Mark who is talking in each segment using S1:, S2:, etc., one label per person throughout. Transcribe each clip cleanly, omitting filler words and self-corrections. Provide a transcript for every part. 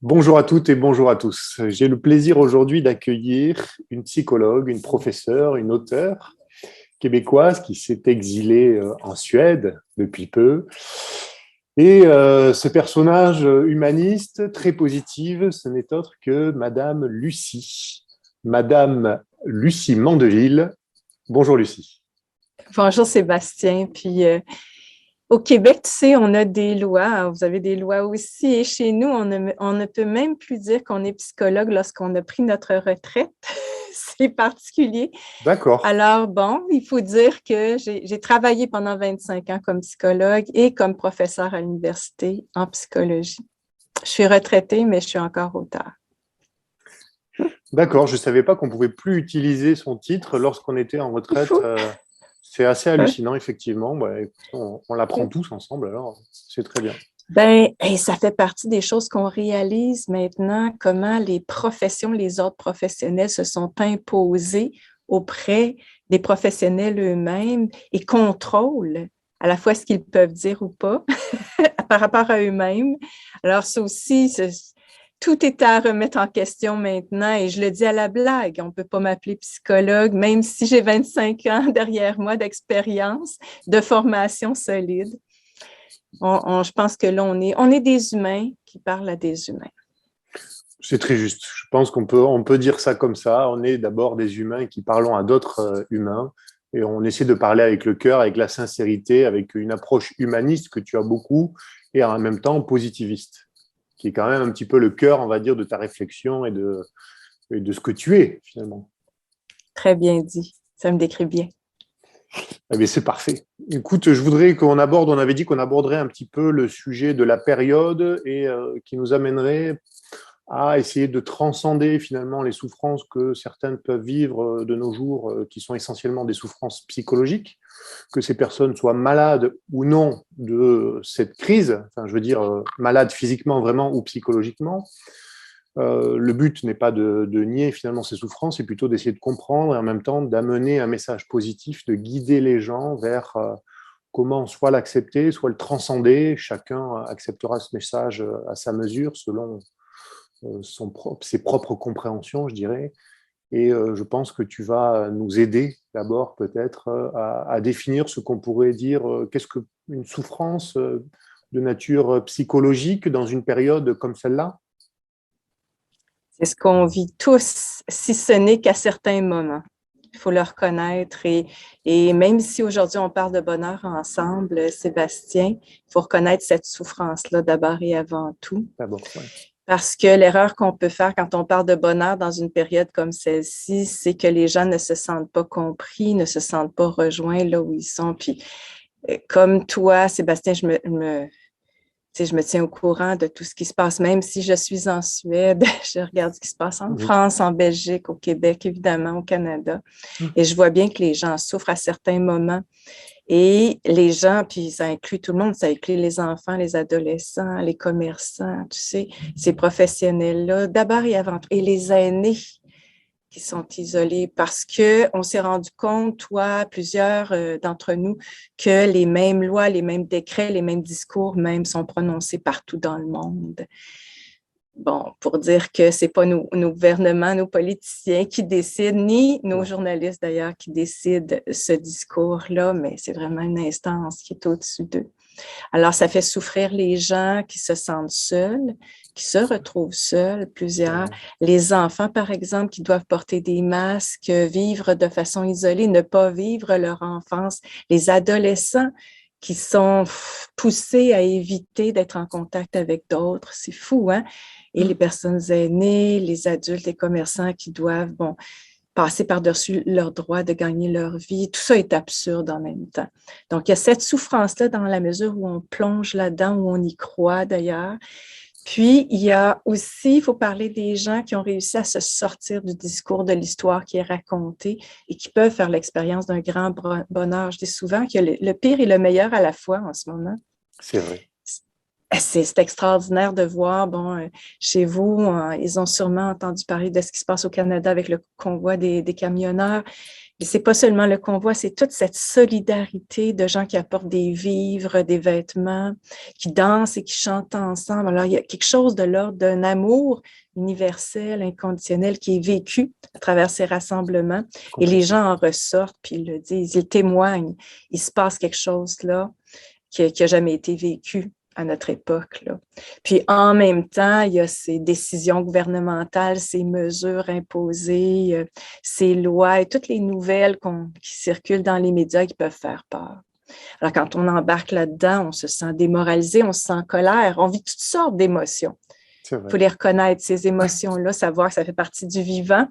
S1: Bonjour à toutes et bonjour à tous. J'ai le plaisir aujourd'hui d'accueillir une psychologue, une professeure, une auteure québécoise qui s'est exilée en Suède depuis peu. Et ce personnage humaniste, très positive, ce n'est autre que Madame Lucie. Madame Lucie Mandeville. Bonjour Lucie.
S2: Bonjour Sébastien. Puis au Québec, tu sais, on a des lois. Vous avez des lois aussi. Et chez nous, on ne peut même plus dire qu'on est psychologue lorsqu'on a pris notre retraite. C'est particulier.
S1: D'accord.
S2: Alors, bon, il faut dire que j'ai travaillé pendant 25 ans comme psychologue et comme professeur à l'université en psychologie. Je suis retraitée, mais je suis encore auteure.
S1: D'accord, je ne savais pas qu'on ne pouvait plus utiliser son titre lorsqu'on était en
S2: C'est
S1: retraite.
S2: fou.
S1: C'est assez
S2: Ouais.
S1: hallucinant, effectivement. Ouais, on l'apprend tous ensemble, alors c'est très bien.
S2: Ben, et ça fait partie des choses qu'on réalise maintenant, comment les professions, les ordres professionnels se sont imposés auprès des professionnels eux-mêmes et contrôlent à la fois ce qu'ils peuvent dire ou pas par rapport à eux-mêmes. Alors, ça aussi, tout est à remettre en question maintenant et je le dis à la blague, on ne peut pas m'appeler psychologue, même si j'ai 25 ans derrière moi d'expérience, de formation solide. Je pense que là, on est des humains qui parlent à des humains.
S1: C'est très juste. Je pense on peut dire ça comme ça. On est d'abord des humains qui parlons à d'autres humains et on essaie de parler avec le cœur, avec la sincérité, avec une approche humaniste que tu as beaucoup et en même temps positiviste, qui est quand même un petit peu le cœur, on va dire, de ta réflexion et de ce que tu es finalement.
S2: Très bien dit. Ça me décrit bien.
S1: Eh bien, c'est parfait. Écoute, je voudrais qu'on aborde, on avait dit qu'on aborderait un petit peu le sujet de la période et qui nous amènerait à essayer de transcender finalement les souffrances que certaines peuvent vivre de nos jours, qui sont essentiellement des souffrances psychologiques, que ces personnes soient malades ou non de cette crise, enfin je veux dire malades physiquement vraiment ou psychologiquement. Le but n'est pas de nier finalement ces souffrances, c'est plutôt d'essayer de comprendre et en même temps d'amener un message positif, de guider les gens vers comment soit l'accepter, soit le transcender. Chacun acceptera ce message à sa mesure, selon ses propres compréhensions, je dirais. Et je pense que tu vas nous aider d'abord peut-être à définir ce qu'on pourrait dire, qu'est-ce qu'une souffrance de nature psychologique dans une période comme celle-là.
S2: C'est ce qu'on vit tous, si ce n'est qu'à certains moments. Il faut le reconnaître. Et même si aujourd'hui on parle de bonheur ensemble, Sébastien, il faut reconnaître cette souffrance-là d'abord et avant tout.
S1: D'abord, ouais.
S2: Parce que l'erreur qu'on peut faire quand on parle de bonheur dans une période comme celle-ci, c'est que les gens ne se sentent pas compris, ne se sentent pas rejoints là où ils sont. Puis, comme toi, Sébastien, je me tiens au courant de tout ce qui se passe, même si je suis en Suède, je regarde ce qui se passe en France, en Belgique, au Québec, évidemment, au Canada. Et je vois bien que les gens souffrent à certains moments. Et les gens, puis ça inclut tout le monde, ça inclut les enfants, les adolescents, les commerçants, tu sais, ces professionnels-là, d'abord et avant tout, et les aînés qui sont isolés parce qu'on s'est rendu compte, toi, plusieurs d'entre nous, que les mêmes lois, les mêmes décrets, les mêmes discours même sont prononcés partout dans le monde. Bon, pour dire que ce n'est pas nos gouvernements, nos politiciens qui décident, ni nos journalistes d'ailleurs qui décident ce discours-là, mais c'est vraiment une instance qui est au-dessus d'eux. Alors, ça fait souffrir les gens qui se sentent seuls, qui se retrouvent seuls, plusieurs. Les enfants, par exemple, qui doivent porter des masques, vivre de façon isolée, ne pas vivre leur enfance. Les adolescents qui sont poussés à éviter d'être en contact avec d'autres. C'est fou, hein? Et les personnes aînées, les adultes, les commerçants qui doivent, bon, passer par-dessus leur droit de gagner leur vie. Tout ça est absurde en même temps. Donc, il y a cette souffrance-là dans la mesure où on plonge là-dedans, où on y croit d'ailleurs. Puis, il y a aussi, il faut parler des gens qui ont réussi à se sortir du discours de l'histoire qui est raconté et qui peuvent faire l'expérience d'un grand bonheur. Je dis souvent qu'il y a le pire et le meilleur à la fois en ce moment.
S1: C'est vrai.
S2: C'est extraordinaire de voir, bon, chez vous, ils ont sûrement entendu parler de ce qui se passe au Canada avec le convoi des camionneurs. Et c'est pas seulement le convoi, c'est toute cette solidarité de gens qui apportent des vivres, des vêtements, qui dansent et qui chantent ensemble. Alors, il y a quelque chose de l'ordre d'un amour universel, inconditionnel, qui est vécu à travers ces rassemblements. Et les gens en ressortent, puis ils le disent, ils témoignent. Il se passe quelque chose là qui n'a jamais été vécu à notre époque, là. Puis en même temps, il y a ces décisions gouvernementales, ces mesures imposées, ces lois et toutes les nouvelles qui circulent dans les médias qui peuvent faire peur. Alors quand on embarque là-dedans, on se sent démoralisé, on se sent en colère, on vit toutes sortes d'émotions. Il faut les reconnaître, ces émotions-là, savoir que ça fait partie du vivant,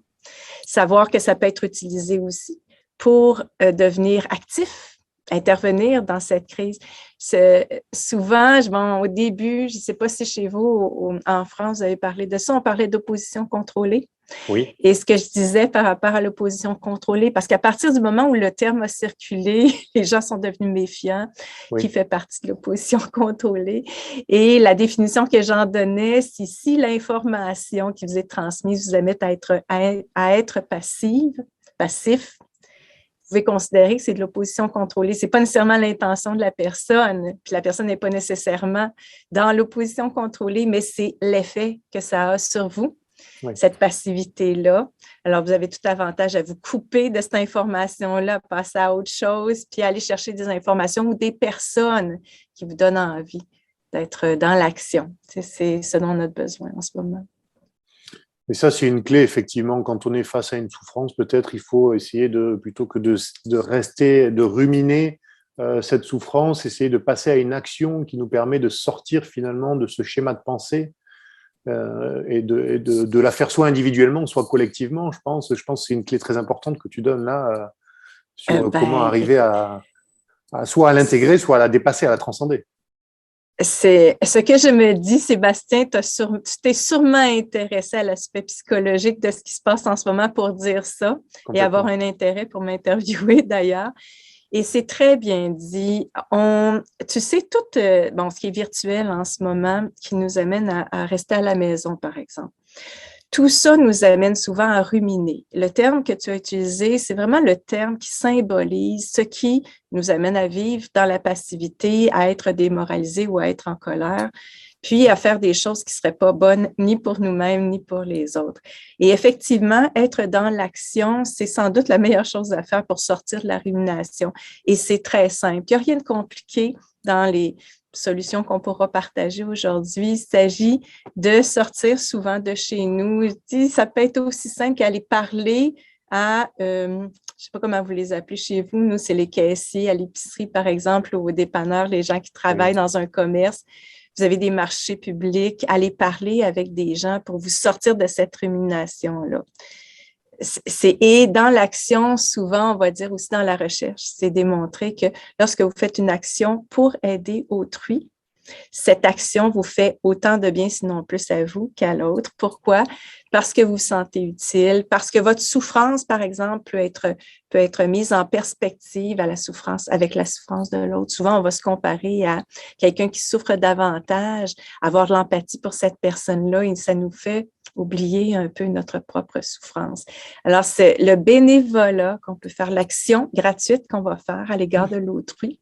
S2: savoir que ça peut être utilisé aussi pour devenir actif, intervenir dans cette crise. Souvent, au début, je ne sais pas si chez vous, en France, vous avez parlé de ça, on parlait d'opposition contrôlée.
S1: Oui.
S2: Et ce que je disais par rapport à l'opposition contrôlée, parce qu'à partir du moment où le terme a circulé, les gens sont devenus méfiants, qui fait partie de l'opposition contrôlée. Et la définition que j'en donnais, c'est si l'information qui vous est transmise vous amène à être passif, vous pouvez considérer que c'est de l'opposition contrôlée. Ce n'est pas nécessairement l'intention de la personne, puis la personne n'est pas nécessairement dans l'opposition contrôlée, mais c'est l'effet que ça a sur vous, cette passivité-là. Alors, vous avez tout avantage à vous couper de cette information-là, passer à autre chose, puis aller chercher des informations ou des personnes qui vous donnent envie d'être dans l'action. C'est ce dont on a besoin en ce moment.
S1: Mais ça, c'est une clé, effectivement. Quand on est face à une souffrance, peut-être il faut essayer plutôt que de rester, de ruminer cette souffrance, essayer de passer à une action qui nous permet de sortir finalement de ce schéma de pensée et de la faire soit individuellement, soit collectivement, je pense. Je pense que c'est une clé très importante que tu donnes là sur comment arriver soit à l'intégrer, soit à la dépasser, à la transcender.
S2: C'est ce que je me dis, Sébastien, tu t'es sûrement intéressé à l'aspect psychologique de ce qui se passe en ce moment pour dire ça et avoir un intérêt pour m'interviewer d'ailleurs. Et c'est très bien dit. Tu sais, tout ce qui est virtuel en ce moment qui nous amène à rester à la maison, par exemple. Tout ça nous amène souvent à ruminer. Le terme que tu as utilisé, c'est vraiment le terme qui symbolise ce qui nous amène à vivre dans la passivité, à être démoralisé ou à être en colère, puis à faire des choses qui ne seraient pas bonnes ni pour nous-mêmes ni pour les autres. Et effectivement, être dans l'action, c'est sans doute la meilleure chose à faire pour sortir de la rumination. Et c'est très simple. Il n'y a rien de compliqué dans les solution qu'on pourra partager aujourd'hui. Il s'agit de sortir souvent de chez nous. Je dis, ça peut être aussi simple qu'aller parler à, je ne sais pas comment vous les appelez chez vous, nous, c'est les caissiers à l'épicerie, par exemple, ou aux dépanneurs, les gens qui travaillent dans un commerce. Vous avez des marchés publics, allez parler avec des gens pour vous sortir de cette rumination-là. Et dans l'action, souvent, on va dire aussi dans la recherche, c'est démontré que lorsque vous faites une action pour aider autrui, cette action vous fait autant de bien, sinon plus à vous qu'à l'autre. Pourquoi? Parce que vous vous sentez utile, parce que votre souffrance, par exemple, peut être mise en perspective avec la souffrance de l'autre. Souvent, on va se comparer à quelqu'un qui souffre davantage, avoir de l'empathie pour cette personne-là, et ça nous fait oublier un peu notre propre souffrance. Alors, c'est le bénévolat qu'on peut faire, l'action gratuite qu'on va faire à l'égard de l'autrui,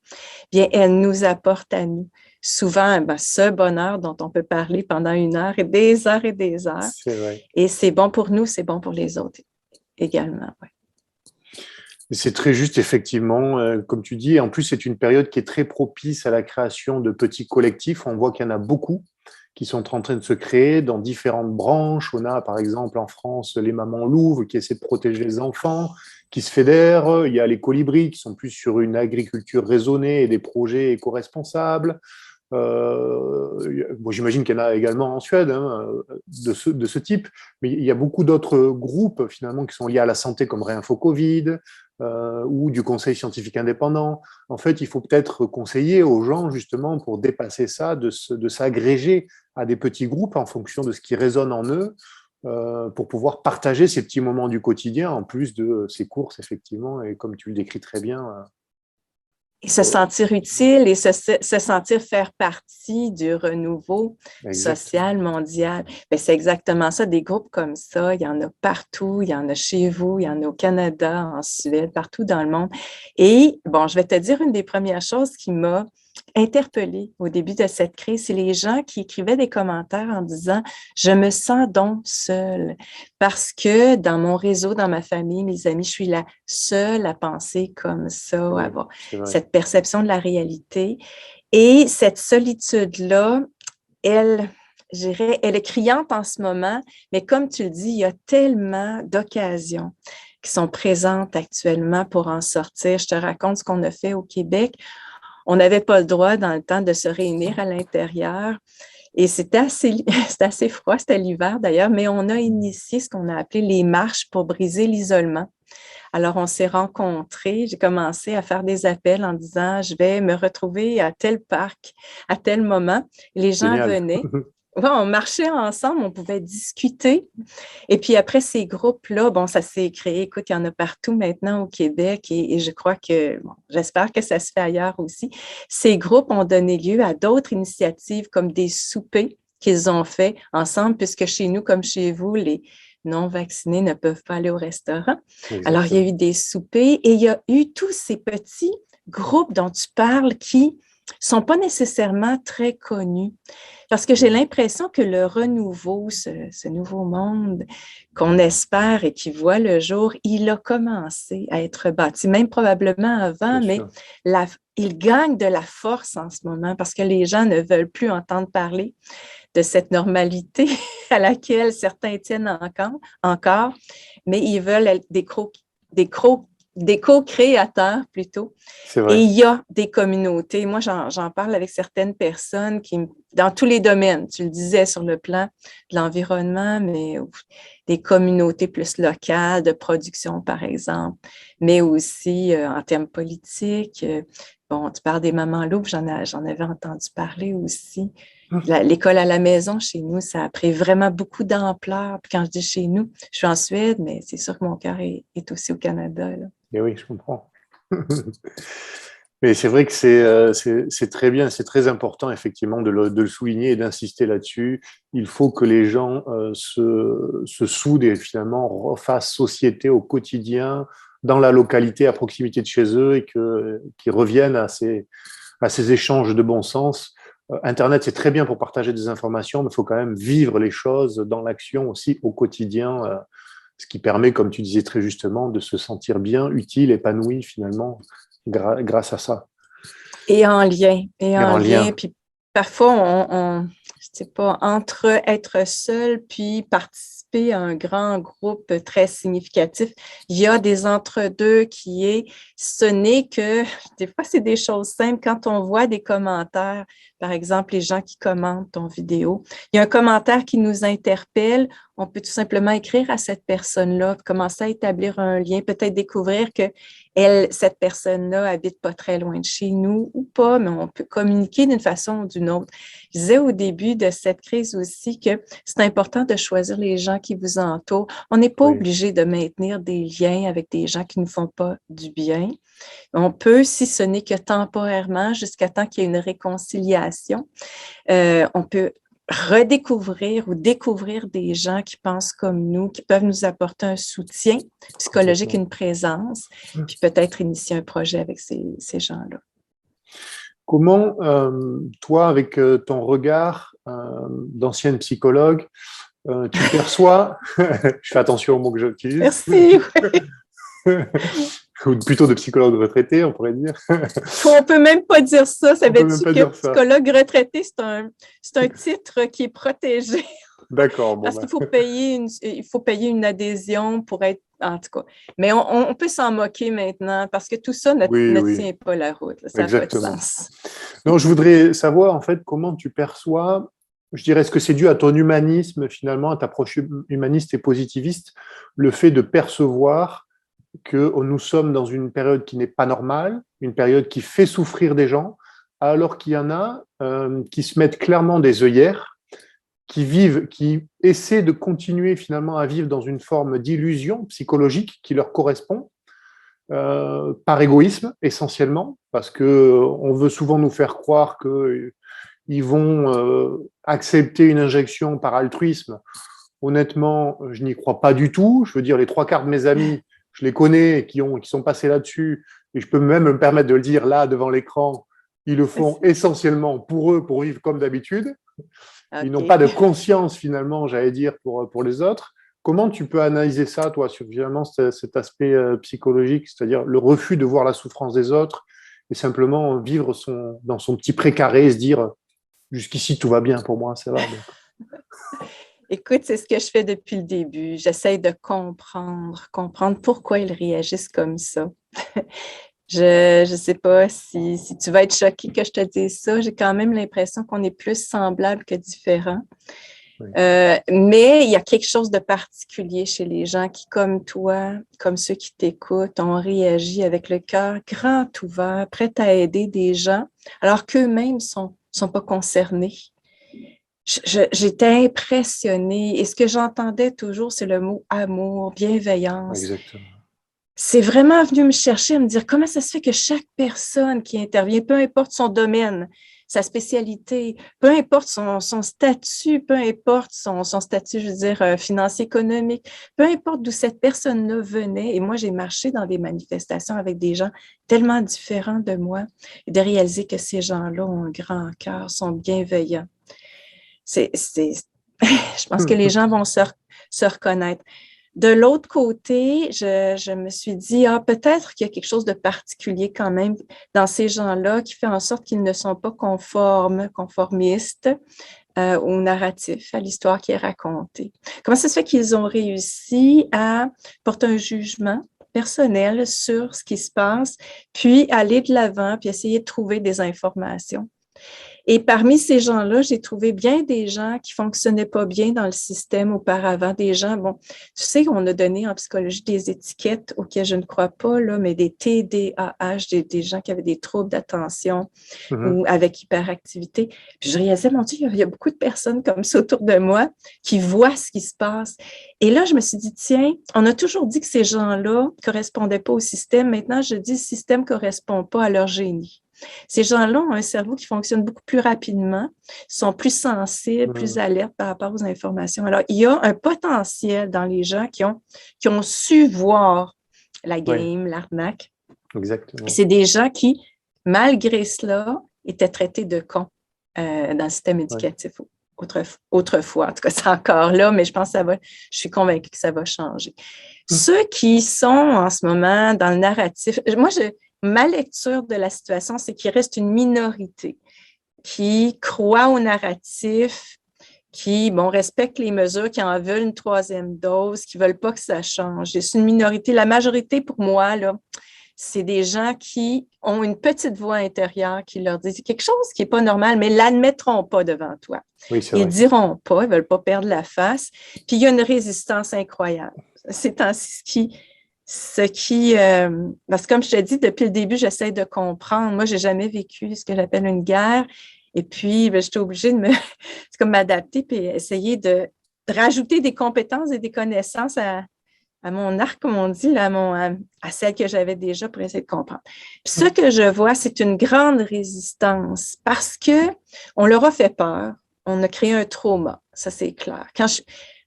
S2: bien, elle nous apporte à nous souvent ce bonheur dont on peut parler pendant 1 heure et des heures et des heures.
S1: C'est vrai.
S2: Et c'est bon pour nous, c'est bon pour les autres également. Ouais.
S1: C'est très juste, effectivement, comme tu dis. En plus, c'est une période qui est très propice à la création de petits collectifs. On voit qu'il y en a beaucoup qui sont en train de se créer dans différentes branches. On a, par exemple, en France, les mamans louves qui essaient de protéger les enfants, qui se fédèrent. Il y a les colibris qui sont plus sur une agriculture raisonnée et des projets éco-responsables. Bon, j'imagine qu'il y en a également en Suède de ce type, mais il y a beaucoup d'autres groupes finalement qui sont liés à la santé comme Réinfo Covid ou du Conseil scientifique indépendant. En fait, il faut peut-être conseiller aux gens justement pour dépasser ça, de s'agréger à des petits groupes en fonction de ce qui résonne en eux pour pouvoir partager ces petits moments du quotidien en plus de ces courses effectivement, et comme tu le décris très bien,
S2: Et se sentir utile et se sentir faire partie du renouveau social mondial. Bien, c'est exactement ça. Des groupes comme ça, il y en a partout. Il y en a chez vous, il y en a au Canada, en Suède, partout dans le monde. Et bon, je vais te dire une des premières choses qui m'a interpellée au début de cette crise, c'est les gens qui écrivaient des commentaires en disant « Je me sens donc seule parce que dans mon réseau, dans ma famille, mes amis, je suis la seule à penser comme ça, à avoir cette perception de la réalité. » Et cette solitude-là, elle, je dirais, elle est criante en ce moment, mais comme tu le dis, il y a tellement d'occasions qui sont présentes actuellement pour en sortir. Je te raconte ce qu'on a fait au Québec. On n'avait pas le droit dans le temps de se réunir à l'intérieur. Et c'était assez froid, c'était l'hiver d'ailleurs, mais on a initié ce qu'on a appelé les marches pour briser l'isolement. Alors, on s'est rencontrés, j'ai commencé à faire des appels en disant « Je vais me retrouver à tel parc, à tel moment ». Les gens venaient. Ouais, on marchait ensemble, on pouvait discuter. Et puis après ces groupes-là, bon, ça s'est créé. Écoute, il y en a partout maintenant au Québec et je crois que, bon, j'espère que ça se fait ailleurs aussi. Ces groupes ont donné lieu à d'autres initiatives comme des soupers qu'ils ont fait ensemble, puisque chez nous, comme chez vous, les non-vaccinés ne peuvent pas aller au restaurant. Exactement. Alors, il y a eu des soupers et il y a eu tous ces petits groupes dont tu parles qui sont pas nécessairement très connus. Parce que j'ai l'impression que le renouveau, ce nouveau monde qu'on espère et qui voit le jour, il a commencé à être bâti, même probablement avant, mais il gagne de la force en ce moment parce que les gens ne veulent plus entendre parler de cette normalité à laquelle certains tiennent encore, mais ils veulent être des co-créateurs plutôt. Et il y a des communautés. Moi, j'en parle avec certaines personnes qui, dans tous les domaines, tu le disais sur le plan de l'environnement, mais des communautés plus locales de production, par exemple, mais aussi en termes politiques. Bon, tu parles des mamans loups, j'en avais entendu parler aussi. L'école à la maison, chez nous, ça a pris vraiment beaucoup d'ampleur. Puis quand je dis chez nous, je suis en Suède, mais c'est sûr que mon cœur est aussi au Canada, là.
S1: Et oui, je comprends. Mais c'est vrai que c'est très bien, c'est très important effectivement de le souligner et d'insister là-dessus. Il faut que les gens se soudent et finalement refassent société au quotidien, dans la localité, à proximité de chez eux, et qu'ils reviennent à ces échanges de bon sens. Internet, c'est très bien pour partager des informations, mais il faut quand même vivre les choses dans l'action aussi au quotidien, ce qui permet, comme tu disais très justement, de se sentir bien, utile, épanoui finalement, grâce à ça.
S2: Et en lien. Puis parfois, je sais pas, entre être seul puis participer à un grand groupe très significatif, il y a des entre-deux ce n'est que, des fois, c'est des choses simples. Quand on voit des commentaires, par exemple, les gens qui commentent ton vidéo, il y a un commentaire qui nous interpelle, on peut tout simplement écrire à cette personne-là, commencer à établir un lien, peut-être découvrir que cette personne-là habite pas très loin de chez nous ou pas, mais on peut communiquer d'une façon ou d'une autre. Je disais au début de cette crise aussi que c'est important de choisir les gens qui vous entourent. On n'est pas obligé de maintenir des liens avec des gens qui ne font pas du bien. On peut, si ce n'est que temporairement, jusqu'à temps qu'il y ait une réconciliation, on peut redécouvrir ou découvrir des gens qui pensent comme nous, qui peuvent nous apporter un soutien psychologique, une présence, puis peut-être initier un projet avec ces gens-là.
S1: Comment, toi, avec ton regard d'ancienne psychologue, tu perçois, je fais attention aux mots que j'utilise.
S2: Merci, oui.
S1: Ou plutôt de psychologue retraité, on pourrait dire.
S2: On peut même pas dire ça. Ça veut dire que psychologue retraité, c'est un titre qui est protégé.
S1: D'accord. Bon,
S2: parce qu'il faut payer une adhésion pour être, en tout cas. Mais on peut s'en moquer maintenant parce que tout ça ne tient pas la route. Là. Ça n'a pas de sens.
S1: Non, je voudrais savoir en fait comment tu perçois. Je dirais, est-ce que c'est dû à ton humanisme finalement, à ta approche humaniste et positiviste, le fait de percevoir que nous sommes dans une période qui n'est pas normale, une période qui fait souffrir des gens, alors qu'il y en a qui se mettent clairement des œillères, qui essaient de continuer finalement à vivre dans une forme d'illusion psychologique qui leur correspond, par égoïsme essentiellement, parce qu'on veut souvent nous faire croire qu'ils vont accepter une injection par altruisme. Honnêtement, je n'y crois pas du tout. Je veux dire, les trois quarts de mes amis, je les connais, qui sont passés là-dessus, et je peux même me permettre de le dire là, devant l'écran, ils le font essentiellement pour eux, pour vivre comme d'habitude.
S2: OK.
S1: Ils n'ont pas de conscience, finalement, j'allais dire, pour les autres. Comment tu peux analyser ça, toi, sur finalement cet aspect psychologique, c'est-à-dire le refus de voir la souffrance des autres et simplement vivre dans son petit précaré et se dire jusqu'ici, tout va bien pour moi, ça va.
S2: Écoute, c'est ce que je fais depuis le début. J'essaie de comprendre pourquoi ils réagissent comme ça. Je ne sais pas si tu vas être choqué que je te dise ça. J'ai quand même l'impression qu'on est plus semblables que différents.
S1: Oui.
S2: Mais il y a quelque chose de particulier chez les gens qui, comme toi, comme ceux qui t'écoutent, ont réagi avec le cœur grand ouvert, prêts à aider des gens, alors qu'eux-mêmes ne sont pas concernés. J'étais impressionnée et ce que j'entendais toujours, c'est le mot amour, bienveillance.
S1: Exactement.
S2: C'est vraiment venu me chercher à me dire comment ça se fait que chaque personne qui intervient, peu importe son domaine, sa spécialité, peu importe son statut, peu importe son statut, je veux dire, financier, économique, peu importe d'où cette personne-là venait, et moi, j'ai marché dans des manifestations avec des gens tellement différents de moi, et de réaliser que ces gens-là ont un grand cœur, sont bienveillants. Je pense que les gens vont se reconnaître. De l'autre côté, je me suis dit, peut-être qu'il y a quelque chose de particulier quand même dans ces gens-là qui fait en sorte qu'ils ne sont pas conformistes au narratif, à l'histoire qui est racontée. Comment ça se fait qu'ils ont réussi à porter un jugement personnel sur ce qui se passe, puis aller de l'avant, puis essayer de trouver des informations? Et parmi ces gens-là, j'ai trouvé bien des gens qui fonctionnaient pas bien dans le système auparavant, des gens, bon, tu sais, on a donné en psychologie des étiquettes auxquelles je ne crois pas, là, mais des TDAH, des gens qui avaient des troubles d'attention ou avec hyperactivité. Puis je réalisais, mon Dieu, il y a beaucoup de personnes comme ça autour de moi qui voient ce qui se passe. Et là, je me suis dit, tiens, on a toujours dit que ces gens-là ne correspondaient pas au système. Maintenant, je dis, le système ne correspond pas à leur génie. Ces gens-là ont un cerveau qui fonctionne beaucoup plus rapidement, sont plus sensibles, plus alertes par rapport aux informations. Alors, il y a un potentiel dans les gens qui ont su voir la game, l'arnaque.
S1: Exactement.
S2: C'est des gens qui, malgré cela, étaient traités de cons dans le système éducatif autrefois. En tout cas, c'est encore là, mais je pense que je suis convaincue que ça va changer. Ceux qui sont en ce moment dans le narratif, ma lecture de la situation, c'est qu'il reste une minorité qui croit au narratif, qui respecte les mesures, qui en veulent une troisième dose, qui ne veulent pas que ça change. C'est une minorité. La majorité, pour moi, là, c'est des gens qui ont une petite voix intérieure qui leur dit quelque chose qui n'est pas normal, mais ne l'admettront pas devant toi.
S1: Oui, c'est
S2: ils
S1: vrai.
S2: ne diront pas, ils ne veulent pas perdre la face. Puis il y a une résistance incroyable. C'est ainsi parce que comme je te dis, depuis le début, j'essaie de comprendre. Moi, je n'ai jamais vécu ce que j'appelle une guerre. Et puis, j'étais obligée de m'adapter et essayer de rajouter des compétences et des connaissances à mon arc, comme on dit, là, à celle que j'avais déjà pour essayer de comprendre. Puis ce que je vois, c'est une grande résistance parce qu'on leur a fait peur. On a créé un trauma, ça c'est clair.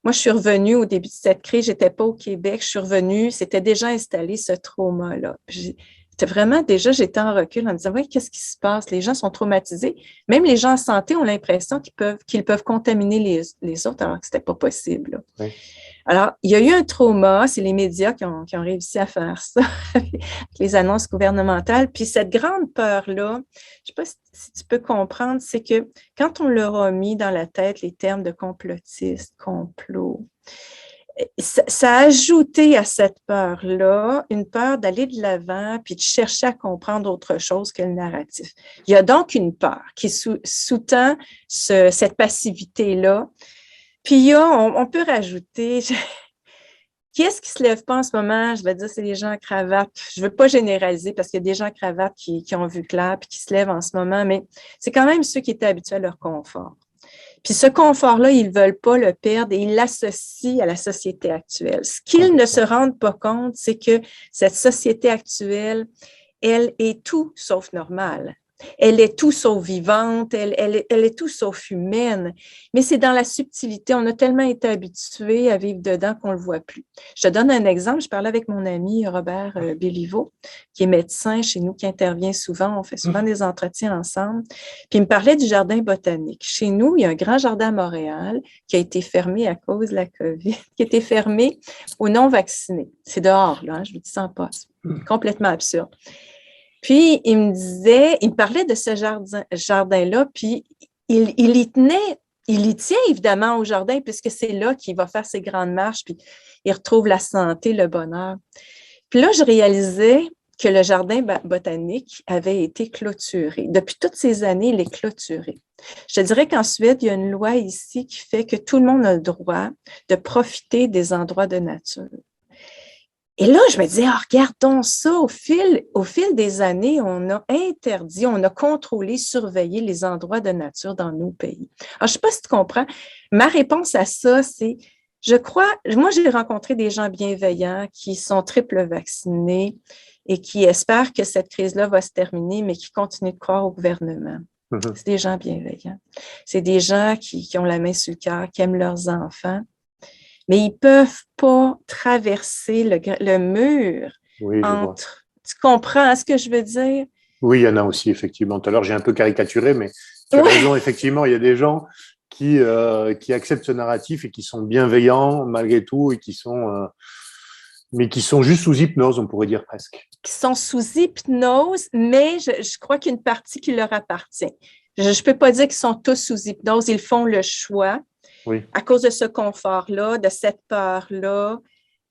S2: Moi, je suis revenue au début de cette crise, je n'étais pas au Québec, je suis revenue, c'était déjà installé ce trauma-là. J'étais en recul en me disant, oui, qu'est-ce qui se passe? Les gens sont traumatisés. Même les gens en santé ont l'impression qu'ils peuvent contaminer les autres alors que ce n'était pas possible.
S1: Oui.
S2: Alors, il y a eu un trauma, c'est les médias qui ont réussi à faire ça, avec les annonces gouvernementales. Puis cette grande peur-là, je ne sais pas si tu peux comprendre, c'est que quand on leur a mis dans la tête les termes de complotiste, complot, ça a ajouté à cette peur-là une peur d'aller de l'avant puis de chercher à comprendre autre chose que le narratif. Il y a donc une peur qui sous-tend cette passivité-là. Puis on peut rajouter, qui est-ce qui ne se lève pas en ce moment? Je vais dire, c'est les gens en cravate. Je ne veux pas généraliser parce qu'il y a des gens en cravate qui ont vu clair et qui se lèvent en ce moment, mais c'est quand même ceux qui étaient habitués à leur confort. Puis ce confort-là, ils ne veulent pas le perdre et ils l'associent à la société actuelle. Ce qu'ils ne se rendent pas compte, c'est que cette société actuelle, elle est tout sauf normale. Elle est tout sauf vivante, elle est tout sauf humaine. Mais c'est dans la subtilité. On a tellement été habitués à vivre dedans qu'on ne le voit plus. Je te donne un exemple. Je parlais avec mon ami Robert Béliveau, qui est médecin chez nous, qui intervient souvent. On fait souvent des entretiens ensemble. Puis il me parlait du jardin botanique. Chez nous, il y a un grand jardin à Montréal qui a été fermé à cause de la COVID, qui a été fermé aux non-vaccinés. C'est dehors, là, hein, je vous dis ça en passe. Complètement absurde. Puis, il me parlait de ce jardin-là, puis il y tenait, il y tient évidemment au jardin, puisque c'est là qu'il va faire ses grandes marches, puis il retrouve la santé, le bonheur. Puis là, je réalisais que le jardin botanique avait été clôturé. Depuis toutes ces années, il est clôturé. Je te dirais qu'en Suède, il y a une loi ici qui fait que tout le monde a le droit de profiter des endroits de nature. Et là, je me disais, regardons ça, au fil des années, on a interdit, on a contrôlé, surveillé les endroits de nature dans nos pays. Alors, je ne sais pas si tu comprends. Ma réponse à ça, c'est, je crois, moi, j'ai rencontré des gens bienveillants qui sont triple vaccinés et qui espèrent que cette crise-là va se terminer, mais qui continuent de croire au gouvernement. C'est des gens bienveillants. C'est des gens qui ont la main sur le cœur, qui aiment leurs enfants. Mais ils ne peuvent pas traverser le mur entre… Tu comprends ce que je veux dire?
S1: Oui, il y en a aussi, effectivement. Tout à l'heure, j'ai un peu caricaturé, mais tu as raison, effectivement, il y a des gens qui acceptent ce narratif et qui sont bienveillants malgré tout et mais qui sont juste sous hypnose, on pourrait dire presque.
S2: Qui sont sous hypnose, mais je crois qu'il y a une partie qui leur appartient. Je ne peux pas dire qu'ils sont tous sous hypnose, ils font le choix.
S1: Oui.
S2: À cause de ce confort-là, de cette peur-là,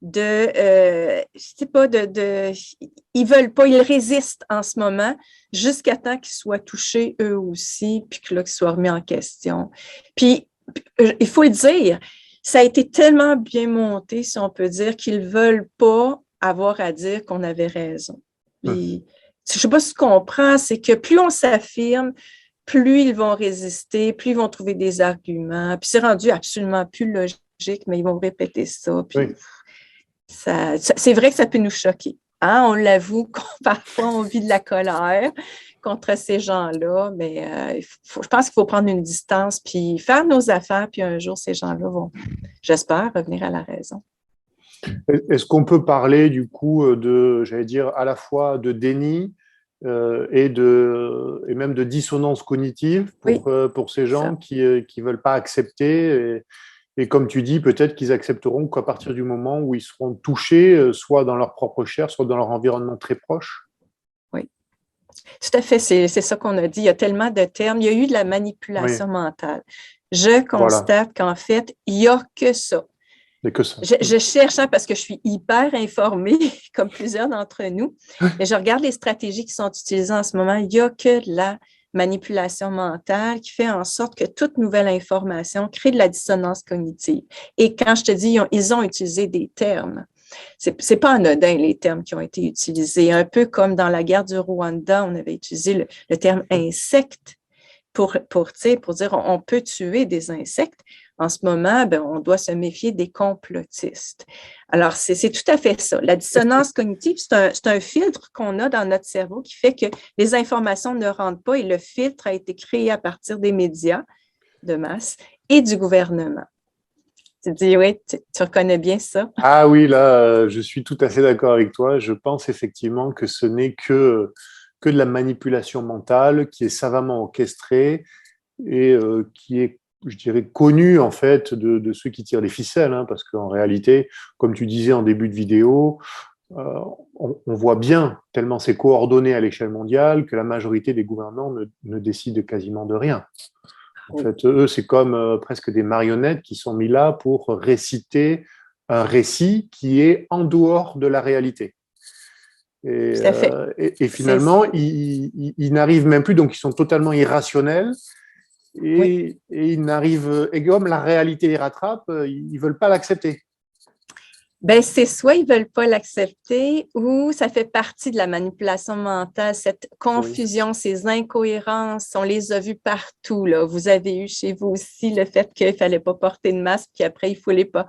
S2: ils veulent pas, ils résistent en ce moment jusqu'à temps qu'ils soient touchés eux aussi, puis que là, qu'ils soient remis en question. Puis, il faut le dire, ça a été tellement bien monté, si on peut dire, qu'ils veulent pas avoir à dire qu'on avait raison. Puis, je sais pas si tu comprends, c'est que plus on s'affirme, plus ils vont résister, plus ils vont trouver des arguments. Puis c'est rendu absolument plus logique, mais ils vont répéter ça. Puis c'est vrai que ça peut nous choquer. Hein? On l'avoue, parfois on vit de la colère contre ces gens-là, mais je pense qu'il faut prendre une distance, puis faire nos affaires, puis un jour, ces gens-là vont, j'espère, revenir à la raison.
S1: Est-ce qu'on peut parler du coup j'allais dire, à la fois de déni et même de dissonance cognitive pour ces gens qui ne veulent pas accepter et comme tu dis, peut-être qu'ils accepteront qu'à partir du moment où ils seront touchés, soit dans leur propre chair, soit dans leur environnement très proche.
S2: Oui, tout à fait, c'est ça qu'on a dit. Il y a tellement de termes. Il y a eu de la manipulation mentale. Je constate qu'en fait, il n'y a que ça.
S1: Que ça.
S2: Je cherche, parce que je suis hyper informée, comme plusieurs d'entre nous, mais je regarde les stratégies qui sont utilisées en ce moment. Il n'y a que de la manipulation mentale qui fait en sorte que toute nouvelle information crée de la dissonance cognitive. Et quand je te dis, ils ont utilisé des termes, c'est pas anodin les termes qui ont été utilisés. Un peu comme dans la guerre du Rwanda, on avait utilisé le terme insecte pour dire on peut tuer des insectes. En ce moment, on doit se méfier des complotistes. Alors, c'est tout à fait ça. La dissonance cognitive, c'est un filtre qu'on a dans notre cerveau qui fait que les informations ne rentrent pas et le filtre a été créé à partir des médias de masse et du gouvernement. Tu dis, oui, tu reconnais bien ça?
S1: Ah oui, là, je suis tout à fait d'accord avec toi. Je pense effectivement que ce n'est que de la manipulation mentale qui est savamment orchestrée et qui est, je dirais, connue en fait de ceux qui tirent les ficelles, parce qu'en réalité, comme tu disais en début de vidéo, on voit bien, tellement c'est coordonné à l'échelle mondiale, que la majorité des gouvernants ne décident quasiment de rien. En fait, eux, c'est comme presque des marionnettes qui sont mis là pour réciter un récit qui est en dehors de la réalité. Et finalement, ils n'arrivent même plus, donc ils sont totalement irrationnels. Et ils n'arrivent, et comme la réalité les rattrape, ils ne veulent pas l'accepter.
S2: Ben, c'est soit ils ne veulent pas l'accepter ou ça fait partie de la manipulation mentale, cette
S1: Oui.
S2: confusion, ces incohérences, on les a vues partout, là. Vous avez eu chez vous aussi le fait qu'il ne fallait pas porter de masque, puis après, il ne fallait pas.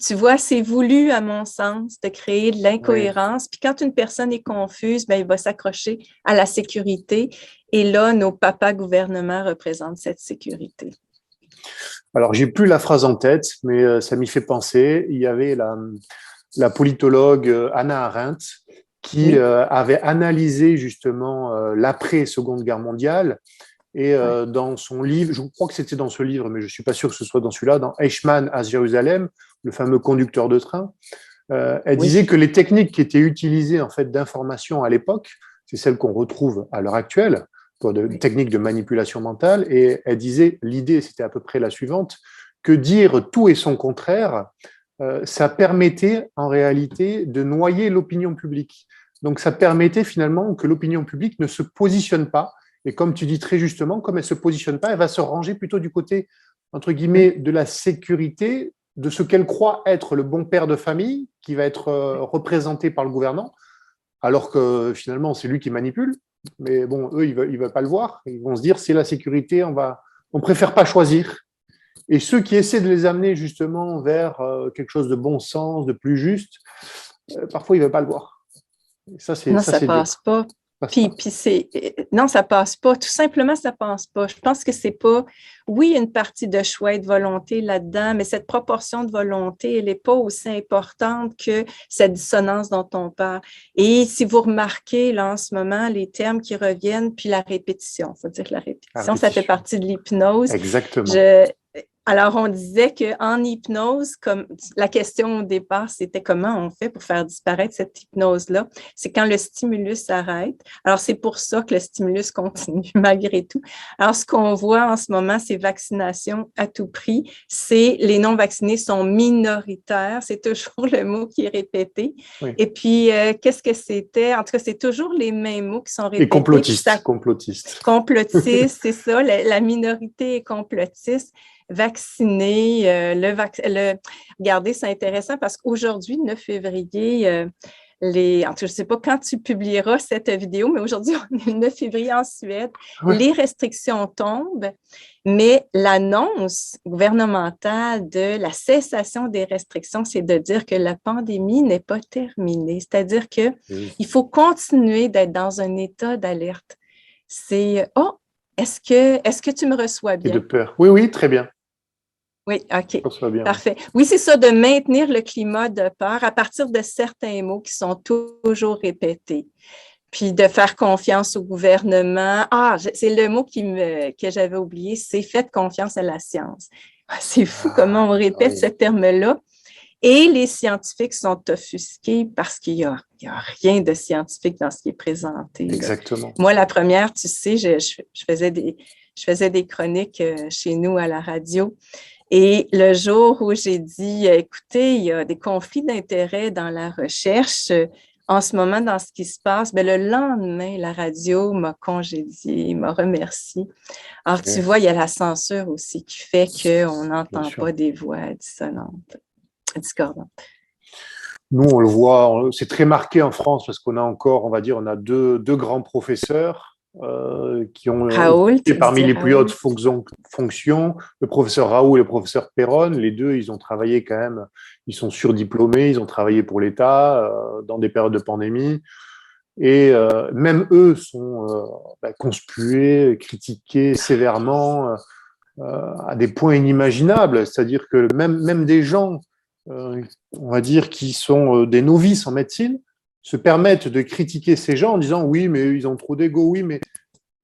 S2: Tu vois, c'est voulu, à mon sens, de créer de
S1: Oui.
S2: l'incohérence. Puis quand une personne est confuse, ben, il va s'accrocher à la sécurité. Et là, nos papas gouvernements représentent cette sécurité.
S1: Alors, j'ai plus la phrase en tête, mais ça m'y fait penser. Il y avait la politologue Hannah Arendt qui
S2: Oui.
S1: avait analysé justement l'après-Seconde Guerre mondiale. Et
S2: Ouais.
S1: dans son livre, je crois que c'était dans ce livre, mais je ne suis pas sûr que ce soit dans celui-là, dans Eichmann à Jérusalem, le fameux conducteur de train, elle disait
S2: Oui.
S1: que les techniques qui étaient utilisées en fait d'information à l'époque, c'est celles qu'on retrouve à l'heure actuelle, pour de
S2: Oui.
S1: techniques de manipulation mentale. Et elle disait, l'idée c'était à peu près la suivante, que dire tout et son contraire, ça permettait en réalité de noyer l'opinion publique. Donc ça permettait finalement que l'opinion publique ne se positionne pas. Et comme tu dis très justement, comme elle ne se positionne pas, elle va se ranger plutôt du côté, entre guillemets,
S2: Oui.
S1: de la sécurité, de ce qu'elle croit être le bon père de famille, qui va être représenté par le gouvernant, alors que finalement, c'est lui qui manipule. Mais bon, eux, ils ne veulent pas le voir. Ils vont se dire, c'est la sécurité, on préfère pas choisir. Et ceux qui essaient de les amener justement vers quelque chose de bon sens, de plus juste, parfois, ils ne veulent pas le voir. Et
S2: Non,
S1: ça,
S2: ça
S1: c'est dur.
S2: passe pas.
S1: Ça passe pas.
S2: Puis non, ça passe pas. Tout simplement, ça passe pas. Je pense que c'est pas, oui, une partie de choix et de volonté là-dedans, mais cette proportion de volonté, elle n'est pas aussi importante que cette dissonance dont on parle. Et si vous remarquez, là, en ce moment, les termes qui reviennent, puis la répétition. Il faut dire que la
S1: La
S2: répétition, ça fait
S1: répétition.
S2: partie de l'hypnose.
S1: Exactement.
S2: Je, alors, on disait qu'en hypnose, comme la question au départ, c'était comment on fait pour faire disparaître cette hypnose-là. C'est quand le stimulus s'arrête. Alors, c'est pour ça que le stimulus continue malgré tout. Alors, ce qu'on voit en ce moment, c'est vaccination à tout prix. C'est les non-vaccinés sont minoritaires. C'est toujours le mot qui est répété.
S1: Oui.
S2: Et puis, qu'est-ce que c'était? En tout cas, c'est toujours les mêmes mots qui sont
S1: Et
S2: répétés. Puis ça,
S1: complotiste.
S2: complotiste, c'est ça. La minorité est complotiste. Vacciner, regardez, c'est intéressant parce qu'aujourd'hui, 9 février, en tout cas, je ne sais pas quand tu publieras cette vidéo, mais aujourd'hui, on est le 9 février en Suède.
S1: Ouais.
S2: Les restrictions tombent, mais l'annonce gouvernementale de la cessation des restrictions, c'est de dire que la pandémie n'est pas terminée. C'est-à-dire qu'il faut continuer d'être dans un état d'alerte. C'est « Oh, est-ce que tu me reçois bien? »
S1: Et de peur. Oui, oui, très bien.
S2: Oui, OK.
S1: Ça va bien.
S2: Parfait. Oui, c'est ça, de maintenir le climat de peur à partir de certains mots qui sont toujours répétés. Puis de faire confiance au gouvernement. Ah, c'est le mot que j'avais oublié, c'est faites confiance à la science. C'est fou comment on répète ce terme-là. Et les scientifiques sont offusqués parce qu'il y a rien de scientifique dans ce qui est présenté. Là.
S1: Exactement.
S2: Moi, la première, tu sais, je faisais des chroniques chez nous à la radio. Et le jour où j'ai dit, écoutez, il y a des conflits d'intérêts dans la recherche en ce moment dans ce qui se passe, bien, le lendemain, la radio m'a congédié, m'a remercié. Alors, tu vois, il y a la censure aussi qui fait qu'on n'entend pas des voix dissonantes, discordantes.
S1: Nous, on le voit, c'est très marqué en France parce qu'on a encore, on va dire, on a deux grands professeurs qui ont été parmi les plus hautes fonctions, le professeur Raoult et le professeur Perron. Les deux, ils ont travaillé quand même, ils sont surdiplômés, ils ont travaillé pour l'État dans des périodes de pandémie. Et même eux sont conspués, critiqués sévèrement à des points inimaginables. C'est-à-dire que même des gens, on va dire, qui sont des novices en médecine, se permettent de critiquer ces gens en disant oui, mais ils ont trop d'ego, oui, mais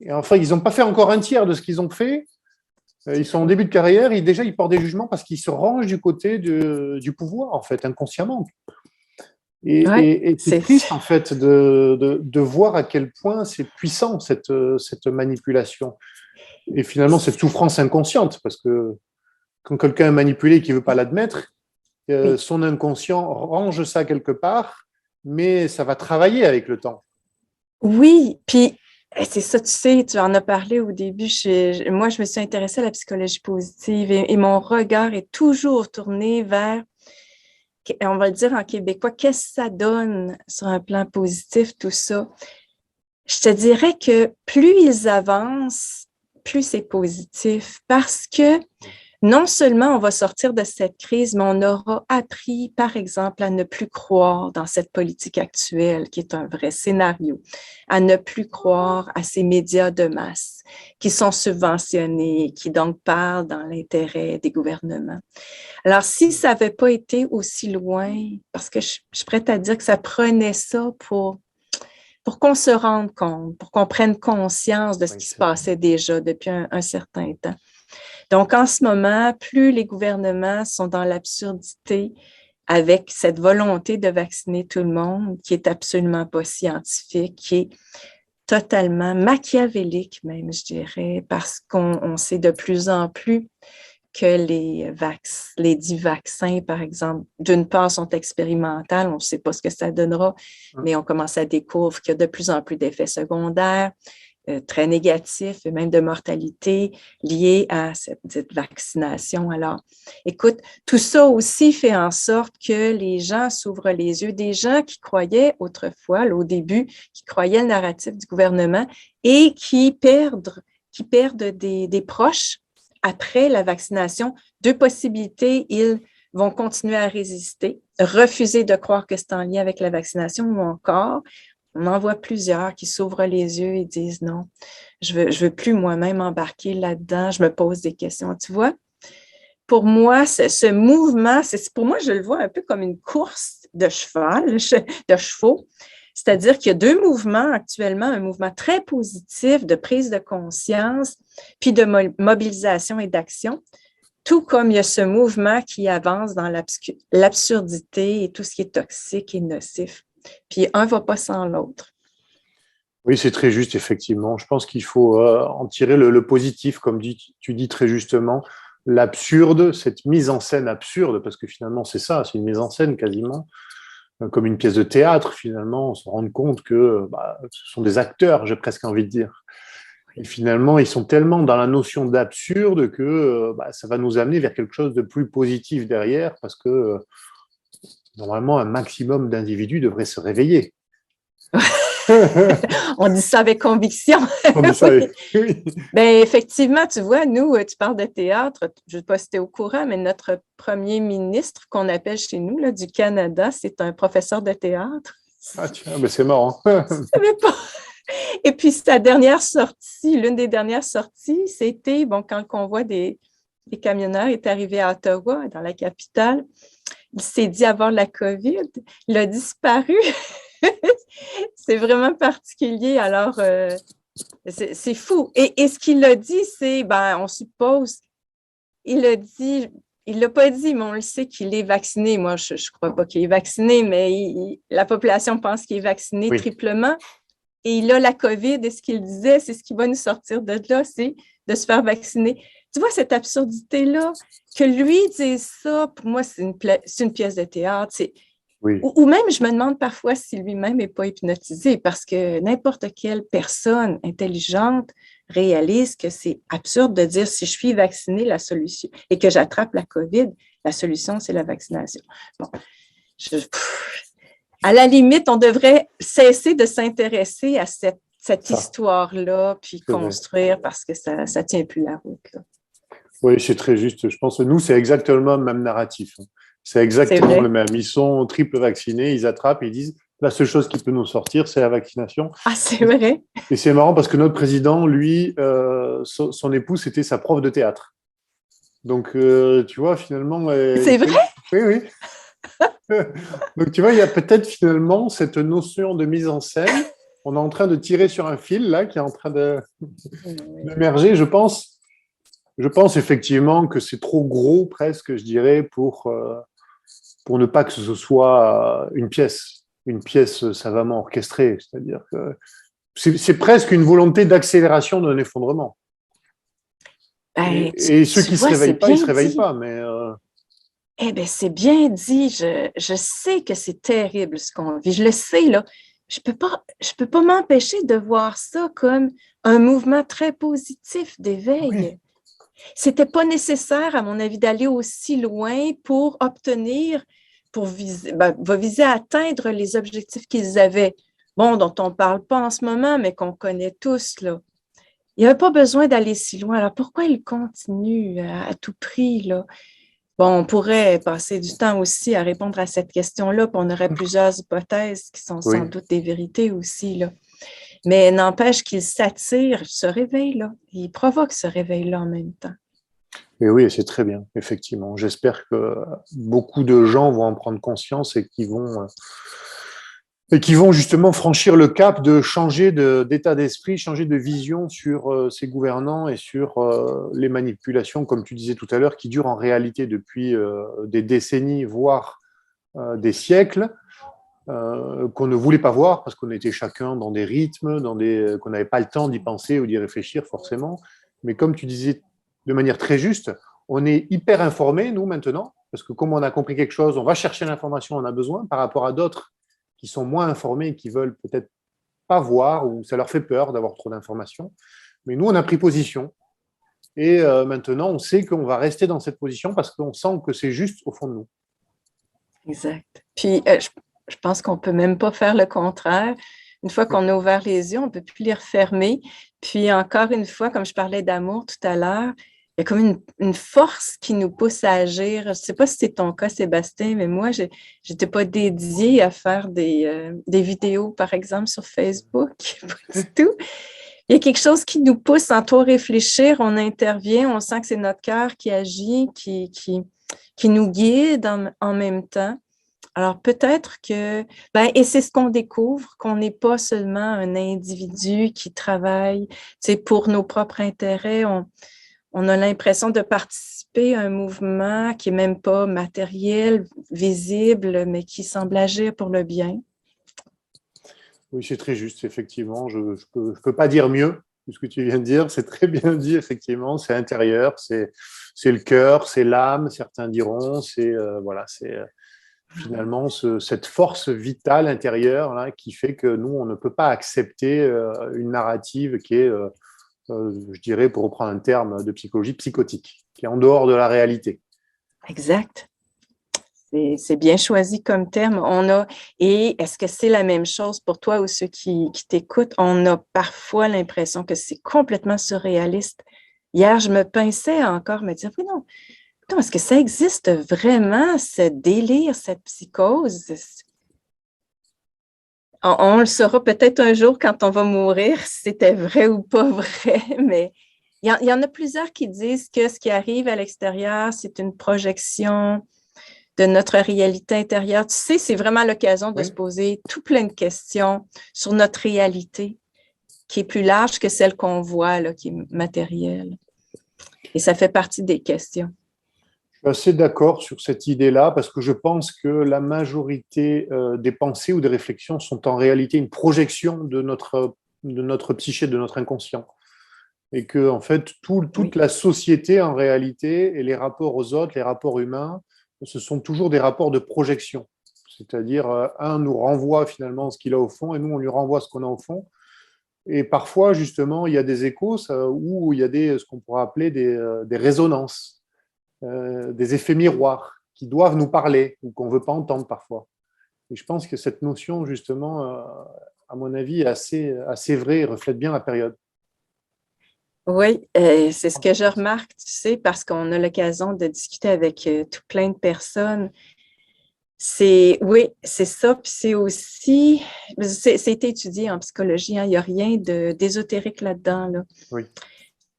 S1: et enfin, ils n'ont pas fait encore un tiers de ce qu'ils ont fait. Ils sont en début de carrière, déjà, ils portent des jugements parce qu'ils se rangent du côté du pouvoir, en fait, inconsciemment. Et c'est triste, en fait, de voir à quel point c'est puissant, cette manipulation. Et finalement, cette souffrance inconsciente, parce que quand quelqu'un est manipulé et qu'il ne veut pas l'admettre, son inconscient range ça quelque part, mais ça va travailler avec le temps.
S2: Oui, puis c'est ça, tu sais, tu en as parlé au début. Moi, je me suis intéressée à la psychologie positive et mon regard est toujours tourné vers on va le dire en québécois, qu'est-ce que ça donne sur un plan positif, tout ça? Je te dirais que plus ils avancent, plus c'est positif parce que non seulement on va sortir de cette crise, mais on aura appris, par exemple, à ne plus croire dans cette politique actuelle qui est un vrai scénario, à ne plus croire à ces médias de masse qui sont subventionnés, qui donc parlent dans l'intérêt des gouvernements. Alors, si ça n'avait pas été aussi loin, parce que je suis prête à dire que ça prenait ça pour qu'on se rende compte, pour qu'on prenne conscience de ce qui se passait déjà depuis un certain temps. Donc, en ce moment, plus les gouvernements sont dans l'absurdité avec cette volonté de vacciner tout le monde, qui est absolument pas scientifique, qui est totalement machiavélique même, je dirais, parce qu'on sait de plus en plus que les dits vaccins, par exemple, d'une part, sont expérimentales, on ne sait pas ce que ça donnera, mais on commence à découvrir qu'il y a de plus en plus d'effets secondaires, très négatifs et même de mortalité liés à cette dite vaccination. Alors, écoute, tout ça aussi fait en sorte que les gens s'ouvrent les yeux, des gens qui croyaient autrefois, là, au début, qui croyaient le narratif du gouvernement et qui perdent des proches après la vaccination. Deux possibilités, ils vont continuer à résister, refuser de croire que c'est en lien avec la vaccination ou encore on en voit plusieurs qui s'ouvrent les yeux et disent non, je veux plus moi-même embarquer là-dedans, je me pose des questions. Tu vois, pour moi, ce mouvement, pour moi, je le vois un peu comme une course de cheval, de chevaux. C'est-à-dire qu'il y a deux mouvements actuellement, un mouvement très positif de prise de conscience, puis de mobilisation et d'action, tout comme il y a ce mouvement qui avance dans l'absurdité et tout ce qui est toxique et nocif. Puis un ne va pas sans l'autre.
S1: Oui, c'est très juste, effectivement. Je pense qu'il faut en tirer le positif, comme tu dis très justement. L'absurde, cette mise en scène absurde, parce que finalement c'est ça, c'est une mise en scène quasiment, comme une pièce de théâtre finalement, on se rend compte que ce sont des acteurs, j'ai presque envie de dire. Et finalement, ils sont tellement dans la notion d'absurde que ça va nous amener vers quelque chose de plus positif derrière, parce que normalement, un maximum d'individus devraient se réveiller.
S2: On dit ça avec conviction.
S1: On dit ça avec... oui.
S2: Bien, effectivement, tu vois, nous, tu parles de théâtre, je ne sais pas si tu es au courant, mais notre premier ministre qu'on appelle chez nous, là, du Canada, c'est un professeur de théâtre.
S1: Ah tiens, mais c'est marrant.
S2: Je savais pas. Et puis, sa dernière sortie, l'une des dernières sorties, c'était, quand le convoi des camionneurs est arrivé à Ottawa, dans la capitale, il s'est dit avoir la COVID, il a disparu. C'est vraiment particulier. Alors, c'est fou. Et ce qu'il a dit, c'est, on suppose, il a dit, il ne l'a pas dit, mais on le sait qu'il est vacciné. Moi, je ne crois pas qu'il est vacciné, mais la population pense qu'il est vacciné triplement. Et il a la COVID, et ce qu'il disait, c'est ce qui va nous sortir de là, c'est de se faire vacciner. Tu vois, cette absurdité-là, que lui dise ça, pour moi, c'est une pièce de théâtre. Oui. Ou même, je me demande parfois si lui-même n'est pas hypnotisé, parce que n'importe quelle personne intelligente réalise que c'est absurde de dire si je suis vaccinée, la solution, et que j'attrape la COVID, la solution, c'est la vaccination. Bon, à la limite, on devrait cesser de s'intéresser à cette histoire-là, puis construire, parce que ça ne tient plus la route. Là.
S1: Oui, c'est très juste. Je pense que nous, c'est exactement le même narratif. C'est exactement le même. Ils sont triple vaccinés, ils attrapent, ils disent la seule chose qui peut nous sortir, c'est la vaccination.
S2: Ah, c'est vrai.
S1: Et c'est marrant parce que notre président, lui, son épouse, c'était sa prof de théâtre. Donc, tu vois, finalement...
S2: c'est vrai?
S1: Oui, oui. Donc, tu vois, il y a peut-être finalement cette notion de mise en scène. On est en train de tirer sur un fil, là, qui est en train d'émerger. Je pense effectivement que c'est trop gros, presque, je dirais, pour ne pas que ce soit une pièce savamment orchestrée. C'est-à-dire que c'est presque une volonté d'accélération d'un effondrement. Et ceux qui ne se réveillent pas, ils ne se réveillent pas. Mais
S2: Eh bien, c'est bien dit. Je sais que c'est terrible ce qu'on vit. Je le sais, là. Je peux pas m'empêcher de voir ça comme un mouvement très positif d'éveil. Oui. C'était pas nécessaire, à mon avis, d'aller aussi loin pour obtenir va viser à atteindre les objectifs qu'ils avaient, bon, dont on ne parle pas en ce moment, mais qu'on connaît tous, là. Il n'y avait pas besoin d'aller si loin. Alors, pourquoi ils continuent à tout prix, là? Bon, on pourrait passer du temps aussi à répondre à cette question-là, puis on aurait plusieurs hypothèses qui sont sans
S1: Oui.
S2: doute des vérités aussi, là. Mais n'empêche qu'ils s'attirent ce réveil-là. Ils provoquent ce réveil-là en même temps.
S1: Et oui, c'est très bien, effectivement. J'espère que beaucoup de gens vont en prendre conscience et qui vont justement franchir le cap de changer d'état d'esprit, changer de vision sur ces gouvernants et sur les manipulations, comme tu disais tout à l'heure, qui durent en réalité depuis des décennies, voire des siècles, qu'on ne voulait pas voir parce qu'on était chacun dans des rythmes, qu'on n'avait pas le temps d'y penser ou d'y réfléchir forcément. Mais comme tu disais de manière très juste, on est hyper informés, nous, maintenant, parce que comme on a compris quelque chose, on va chercher l'information, on a besoin, par rapport à d'autres qui sont moins informés et qui veulent peut-être pas voir ou ça leur fait peur d'avoir trop d'informations. Mais nous, on a pris position. Et maintenant, on sait qu'on va rester dans cette position parce qu'on sent que c'est juste au fond de nous.
S2: Exact. Puis, je pense qu'on ne peut même pas faire le contraire. Une fois qu'on a ouvert les yeux, on ne peut plus les refermer. Puis, encore une fois, comme je parlais d'amour tout à l'heure, il y a comme une force qui nous pousse à agir. Je ne sais pas si c'est ton cas, Sébastien, mais moi, je n'étais pas dédiée à faire des vidéos, par exemple, sur Facebook, pas du tout. Il y a quelque chose qui nous pousse sans trop réfléchir. On intervient, on sent que c'est notre cœur qui agit, qui nous guide en même temps. Alors, peut-être que, et c'est ce qu'on découvre, qu'on n'est pas seulement un individu qui travaille, pour nos propres intérêts. On a l'impression de participer à un mouvement qui n'est même pas matériel, visible, mais qui semble agir pour le bien.
S1: Oui, c'est très juste, effectivement. Je ne peux pas dire mieux que ce que tu viens de dire. C'est très bien dit, effectivement. C'est intérieur, c'est le cœur, c'est l'âme, certains diront. C'est finalement cette force vitale intérieure là, qui fait que nous, on ne peut pas accepter une narrative qui est, je dirais, pour reprendre un terme de psychologie, psychotique, qui est en dehors de la réalité.
S2: Exact. C'est bien choisi comme terme. Et est-ce que c'est la même chose pour toi ou ceux qui t'écoutent? On a parfois l'impression que c'est complètement surréaliste. Hier, je me pinçais encore, me dire, oui, non, est-ce que ça existe vraiment, ce délire, cette psychose? On le saura peut-être un jour quand on va mourir, si c'était vrai ou pas vrai, mais il y en a plusieurs qui disent que ce qui arrive à l'extérieur, c'est une projection de notre réalité intérieure. Tu sais, c'est vraiment l'occasion de se poser tout plein de questions sur notre réalité, qui est plus large que celle qu'on voit, là, qui est matérielle. Et ça fait partie des questions.
S1: Je suis assez d'accord sur cette idée-là parce que je pense que la majorité des pensées ou des réflexions sont en réalité une projection de notre psyché, de notre inconscient. Et que, en fait, toute la société, en réalité, et les rapports aux autres, les rapports humains, ce sont toujours des rapports de projection. C'est-à-dire, un nous renvoie finalement ce qu'il a au fond et nous, on lui renvoie ce qu'on a au fond. Et parfois, justement, il y a des échos où il y a ce qu'on pourrait appeler des résonances, des effets miroirs qui doivent nous parler ou qu'on ne veut pas entendre parfois. Et je pense que cette notion, justement, à mon avis, est assez vraie et reflète bien la période.
S2: Oui, c'est ce que je remarque, tu sais, parce qu'on a l'occasion de discuter avec tout plein de personnes. Oui, c'est ça, puis c'est aussi, c'est étudié en psychologie, hein, il n'y a rien d'ésotérique là-dedans, là.
S1: Oui.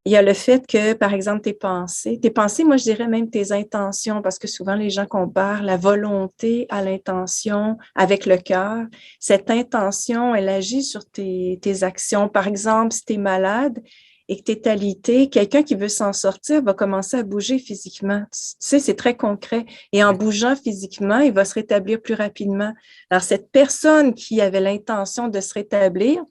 S2: Il y a le fait que, par exemple, tes pensées, moi je dirais même tes intentions, parce que souvent les gens comparent la volonté à l'intention avec le cœur. Cette intention, elle agit sur tes actions. Par exemple, si tu es malade et que tu es alité, quelqu'un qui veut s'en sortir va commencer à bouger physiquement. Tu sais, c'est très concret. Et en bougeant physiquement, il va se rétablir plus rapidement. Alors, cette personne qui avait l'intention de se rétablir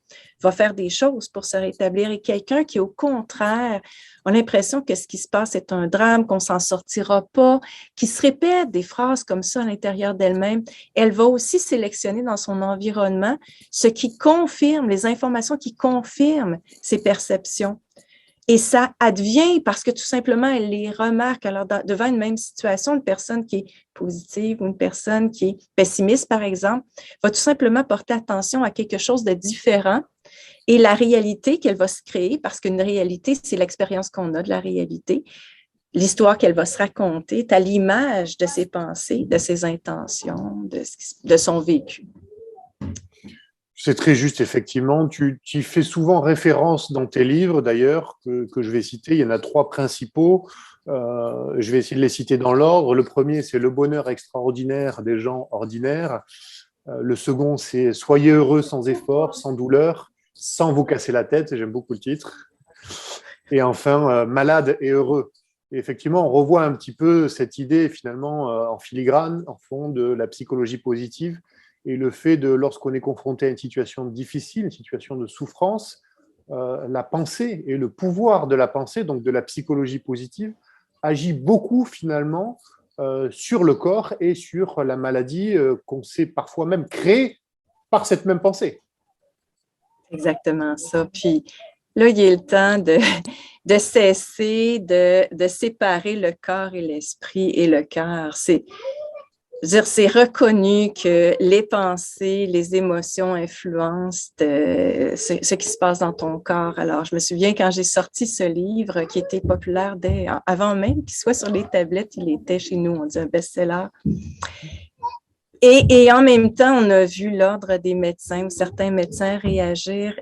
S2: va faire des choses pour se rétablir. Et quelqu'un qui, au contraire, a l'impression que ce qui se passe est un drame, qu'on s'en sortira pas, qui se répète des phrases comme ça à l'intérieur d'elle-même, elle va aussi sélectionner dans son environnement ce qui confirme, les informations qui confirment ses perceptions. Et ça advient parce que tout simplement, elle les remarque. Alors, devant une même situation, une personne qui est positive ou une personne qui est pessimiste, par exemple, va tout simplement porter attention à quelque chose de différent et la réalité qu'elle va se créer, parce qu'une réalité, c'est l'expérience qu'on a de la réalité, l'histoire qu'elle va se raconter est à l'image de ses pensées, de ses intentions, de son vécu.
S1: C'est très juste, effectivement. Tu fais souvent référence dans tes livres, d'ailleurs, que je vais citer. Il y en a 3 principaux. Je vais essayer de les citer dans l'ordre. Le premier, c'est Le bonheur extraordinaire des gens ordinaires. Le second, c'est Soyez heureux sans effort, sans douleur, sans vous casser la tête. J'aime beaucoup le titre. Et enfin, Malade et heureux. Et effectivement, on revoit un petit peu cette idée, finalement, en filigrane, en fond, de la psychologie positive. Et le fait de, lorsqu'on est confronté à une situation difficile, une situation de souffrance, la pensée et le pouvoir de la pensée, donc de la psychologie positive, agit beaucoup finalement sur le corps et sur la maladie qu'on s'est parfois même créée par cette même pensée.
S2: Exactement ça. Puis là, il est le temps de cesser de séparer le corps et l'esprit et le cœur. C'est reconnu que les pensées, les émotions influencent ce qui se passe dans ton corps. Alors, je me souviens quand j'ai sorti ce livre qui était populaire avant même qu'il soit sur les tablettes, il était chez nous, on dit un best-seller. Et en même temps, on a vu l'ordre des médecins ou certains médecins réagir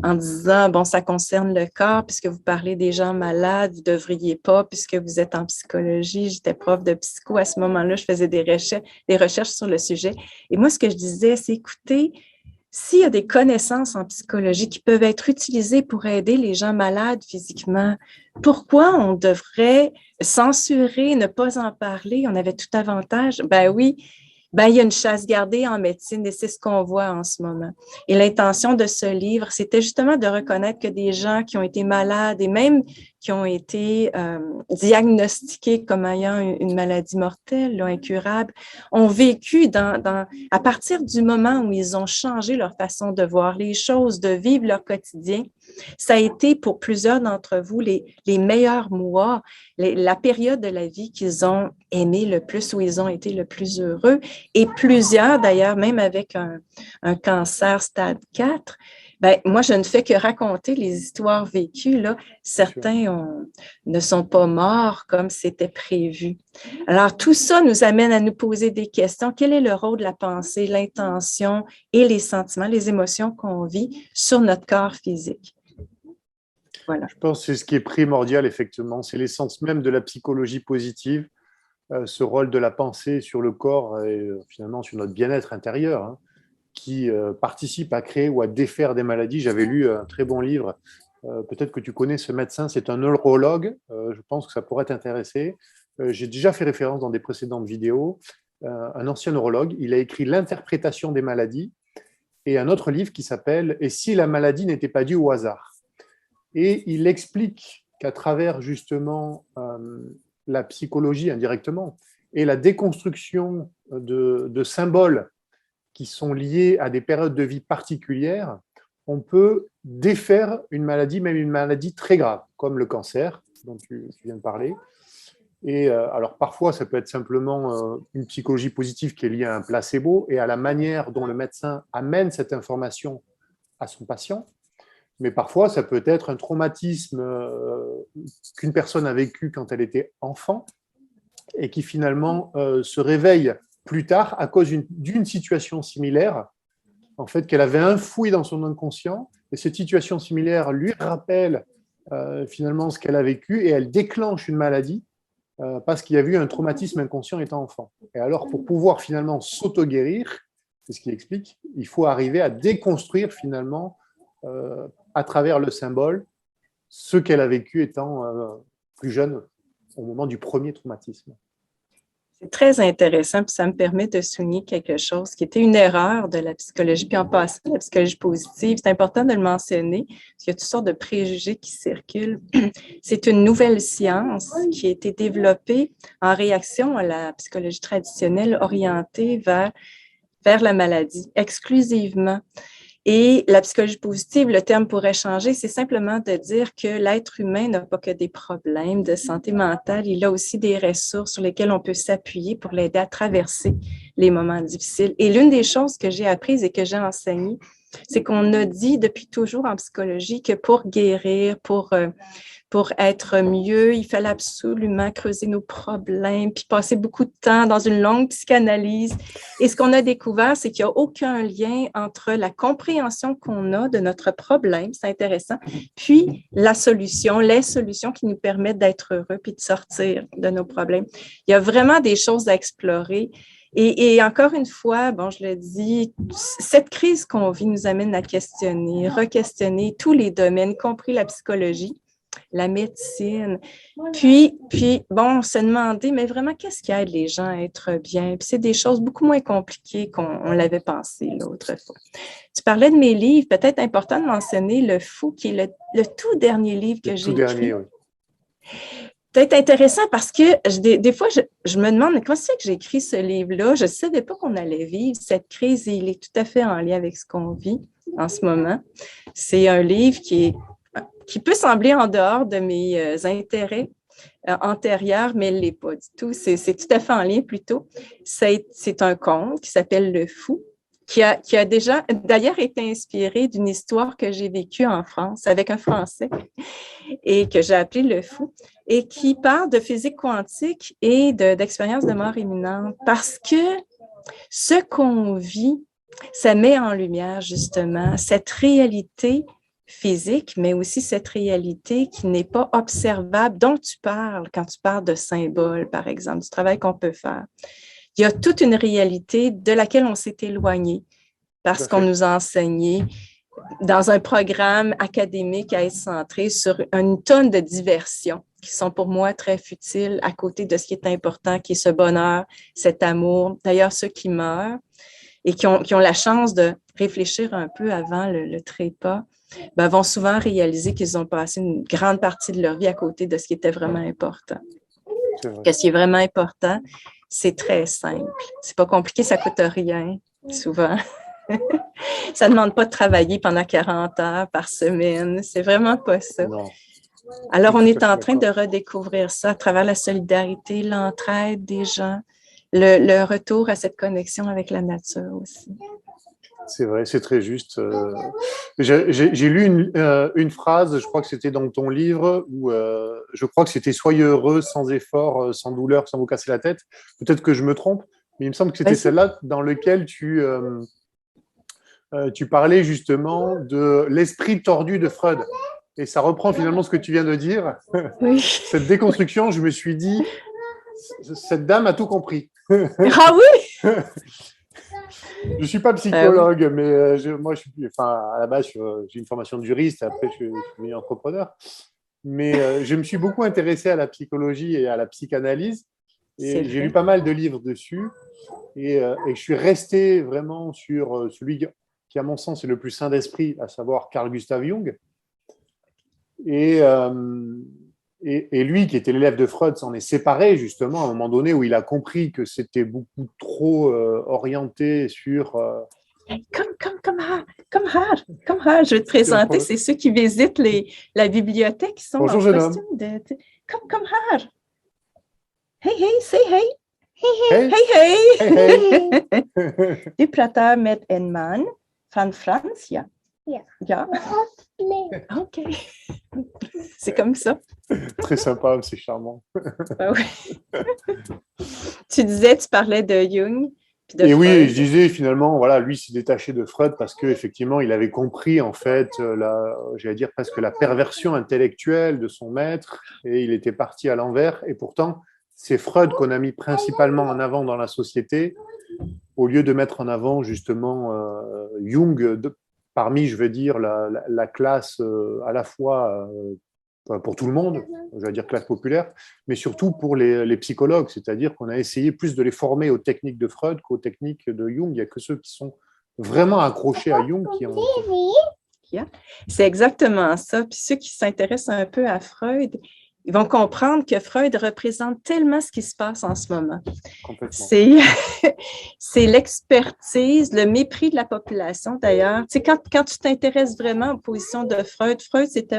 S2: en disant, bon, ça concerne le corps, puisque vous parlez des gens malades, vous ne devriez pas, puisque vous êtes en psychologie. J'étais prof de psycho à ce moment-là, je faisais des recherches sur le sujet. Et moi, ce que je disais, c'est, écoutez, s'il y a des connaissances en psychologie qui peuvent être utilisées pour aider les gens malades physiquement, pourquoi on devrait censurer, ne pas en parler? On avait tout avantage. Ben oui, il y a une chasse gardée en médecine et c'est ce qu'on voit en ce moment. Et l'intention de ce livre, c'était justement de reconnaître que des gens qui ont été malades et même qui ont été diagnostiqués comme ayant une maladie mortelle, là, incurable, ont vécu à partir du moment où ils ont changé leur façon de voir les choses, de vivre leur quotidien. Ça a été pour plusieurs d'entre vous les meilleurs mois, la période de la vie qu'ils ont aimé le plus, où ils ont été le plus heureux. Et plusieurs, d'ailleurs, même avec un cancer stade 4, moi, je ne fais que raconter les histoires vécues. Là. Certains ne sont pas morts comme c'était prévu. Alors, tout ça nous amène à nous poser des questions. Quel est le rôle de la pensée, l'intention et les sentiments, les émotions qu'on vit sur notre corps physique? Voilà.
S1: Je pense que c'est ce qui est primordial, effectivement. C'est l'essence même de la psychologie positive, ce rôle de la pensée sur le corps et finalement sur notre bien-être intérieur, hein, qui participe à créer ou à défaire des maladies. J'avais lu un très bon livre, peut-être que tu connais ce médecin, c'est un neurologue, je pense que ça pourrait t'intéresser. J'ai déjà fait référence dans des précédentes vidéos, un ancien neurologue, il a écrit L'interprétation des maladies et un autre livre qui s'appelle « Et si la maladie n'était pas due au hasard ?» Et il explique qu'à travers justement la psychologie indirectement et la déconstruction de symboles qui sont liés à des périodes de vie particulières, on peut défaire une maladie, même une maladie très grave, comme le cancer dont tu viens de parler. Et alors parfois, ça peut être simplement une psychologie positive qui est liée à un placebo et à la manière dont le médecin amène cette information à son patient. Mais parfois, ça peut être un traumatisme qu'une personne a vécu quand elle était enfant et qui finalement se réveille plus tard à cause d'une situation similaire, en fait, qu'elle avait enfouie dans son inconscient. Et cette situation similaire lui rappelle finalement ce qu'elle a vécu et elle déclenche une maladie parce qu'il y a eu un traumatisme inconscient étant enfant. Et alors, pour pouvoir finalement s'auto-guérir, c'est ce qu'il explique, il faut arriver à déconstruire finalement à travers le symbole ce qu'elle a vécu étant plus jeune au moment du premier traumatisme.
S2: C'est très intéressant, puis ça me permet de souligner quelque chose qui était une erreur de la psychologie, puis en passant, la psychologie positive, c'est important de le mentionner, parce qu'il y a toutes sortes de préjugés qui circulent. C'est une nouvelle science qui a été développée en réaction à la psychologie traditionnelle orientée vers la maladie, exclusivement. Et la psychologie positive, le terme pourrait changer, c'est simplement de dire que l'être humain n'a pas que des problèmes de santé mentale, il a aussi des ressources sur lesquelles on peut s'appuyer pour l'aider à traverser les moments difficiles. Et l'une des choses que j'ai apprises et que j'ai enseignées, c'est qu'on a dit depuis toujours en psychologie que pour guérir, pour être mieux, il fallait absolument creuser nos problèmes, puis passer beaucoup de temps dans une longue psychanalyse. Et ce qu'on a découvert, c'est qu'il n'y a aucun lien entre la compréhension qu'on a de notre problème, c'est intéressant, puis la solution, les solutions qui nous permettent d'être heureux puis de sortir de nos problèmes. Il y a vraiment des choses à explorer. Et encore une fois, bon, je le dis, cette crise qu'on vit nous amène à questionner, re-questionner tous les domaines, y compris la psychologie, la médecine. Puis bon, se demander, mais vraiment, qu'est-ce qui aide les gens à être bien? Puis c'est des choses beaucoup moins compliquées qu'on l'avait pensé l'autre fois. Tu parlais de mes livres, peut-être important de mentionner Le Fou, qui est le tout dernier livre que j'ai écrit. Oui. Peut-être intéressant parce que des fois, je me demande, mais comment c'est que j'ai écrit ce livre-là? Je ne savais pas qu'on allait vivre cette crise et il est tout à fait en lien avec ce qu'on vit en ce moment. C'est un livre qui peut sembler en dehors de mes intérêts antérieurs, mais il ne l'est pas du tout. C'est tout à fait en lien plutôt. C'est un conte qui s'appelle Le Fou, qui a déjà d'ailleurs été inspiré d'une histoire que j'ai vécue en France avec un Français et que j'ai appelé Le Fou, et qui parle de physique quantique et d'expérience de mort imminente parce que ce qu'on vit, ça met en lumière justement cette réalité physique, mais aussi cette réalité qui n'est pas observable, dont tu parles quand tu parles de symboles, par exemple, du travail qu'on peut faire. Il y a toute une réalité de laquelle on s'est éloigné parce qu'on nous a enseigné dans un programme académique à être centré sur une tonne de diversions qui sont pour moi très futiles à côté de ce qui est important, qui est ce bonheur, cet amour. D'ailleurs, ceux qui meurent et qui ont la chance de réfléchir un peu avant le trépas, ben, vont souvent réaliser qu'ils ont passé une grande partie de leur vie à côté de ce qui était vraiment important. Qu'est-ce qui est vraiment important? C'est très simple. C'est pas compliqué, ça coûte rien, souvent. Ça ne demande pas de travailler pendant 40 heures par semaine. C'est vraiment pas ça. Non. Alors, on est en train de redécouvrir ça à travers la solidarité, l'entraide des gens, le retour à cette connexion avec la nature aussi.
S1: C'est vrai, c'est très juste. J'ai lu une phrase, je crois que c'était dans ton livre, où je crois que c'était « Soyez heureux, sans effort, sans douleur, sans vous casser la tête ». Peut-être que je me trompe, mais il me semble que c'était celle-là dans laquelle tu parlais justement de l'esprit tordu de Freud. Et ça reprend finalement ce que tu viens de dire. Oui. Cette déconstruction, je me suis dit, cette dame a tout compris.
S2: Ah oui.
S1: Je ne suis pas psychologue, mais moi, à la base, j'ai une formation de juriste, après, je suis devenu entrepreneur. Mais je me suis beaucoup intéressé à la psychologie et à la psychanalyse. Et j'ai lu pas mal de livres dessus. Et je suis resté vraiment sur celui qui, à mon sens, est le plus sain d'esprit, à savoir Carl Gustav Jung. Et lui, qui était l'élève de Freud, s'en est séparé justement à un moment donné où il a compris que c'était beaucoup trop orienté sur…
S2: Comme rare, je vais te présenter, c'est ceux qui visitent la bibliothèque qui sont
S1: Bonjour,
S2: en costume de… Comme rare. Hey, hey, say hey. Hey, hey. Hey, hey. Du pratar med en man från Francia. Ja. OK. C'est comme ça.
S1: Très sympa, c'est charmant.
S2: Ah oui. Tu parlais de Jung.
S1: Et oui, je disais finalement, voilà, lui s'est détaché de Freud parce qu'effectivement, il avait compris en fait, j'allais dire presque la perversion intellectuelle de son maître et il était parti à l'envers. Et pourtant, c'est Freud qu'on a mis principalement en avant dans la société au lieu de mettre en avant justement Jung parmi, je veux dire, la classe à la fois pour tout le monde, je veux dire classe populaire, mais surtout pour les psychologues, c'est-à-dire qu'on a essayé plus de les former aux techniques de Freud qu'aux techniques de Jung. Il n'y a que ceux qui sont vraiment accrochés à Jung qui ont…
S2: C'est exactement ça. Puis ceux qui s'intéressent un peu à Freud, ils vont comprendre que Freud représente tellement ce qui se passe en ce moment. C'est l'expertise, le mépris de la population d'ailleurs. Tu sais, quand tu t'intéresses vraiment aux positions de Freud, c'était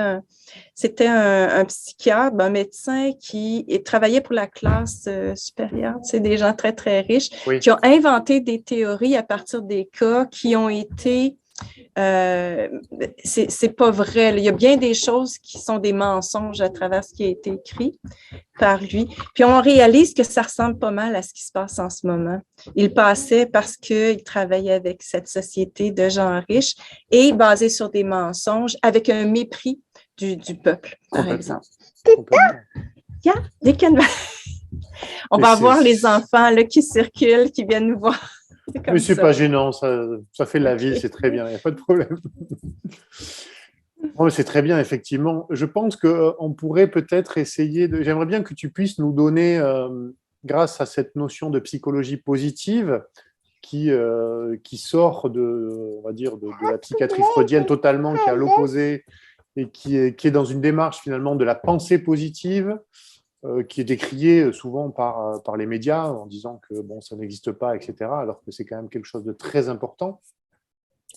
S2: un psychiatre, un médecin qui travaillait pour la classe supérieure, tu sais, des gens très, très riches, qui ont inventé des théories à partir des cas qui ont été... c'est pas vrai. Il y a bien des choses qui sont des mensonges à travers ce qui a été écrit par lui. Puis on réalise que ça ressemble pas mal à ce qui se passe en ce moment. Il passait parce qu'il travaillait avec cette société de gens riches et basé sur des mensonges avec un mépris du peuple, par exemple. On va voir les enfants là, qui circulent, qui viennent nous voir.
S1: Mais c'est pas gênant, ça fait la vie, c'est très bien, il n'y a pas de problème. Oh, c'est très bien, effectivement. Je pense qu'on pourrait peut-être essayer de... J'aimerais bien que tu puisses nous donner, grâce à cette notion de psychologie positive, qui sort on va dire, de la psychiatrie freudienne totalement, qui est à l'opposé, et qui est dans une démarche finalement de la pensée positive, qui est décriée souvent par les médias en disant que bon, ça n'existe pas, etc., alors que c'est quand même quelque chose de très important.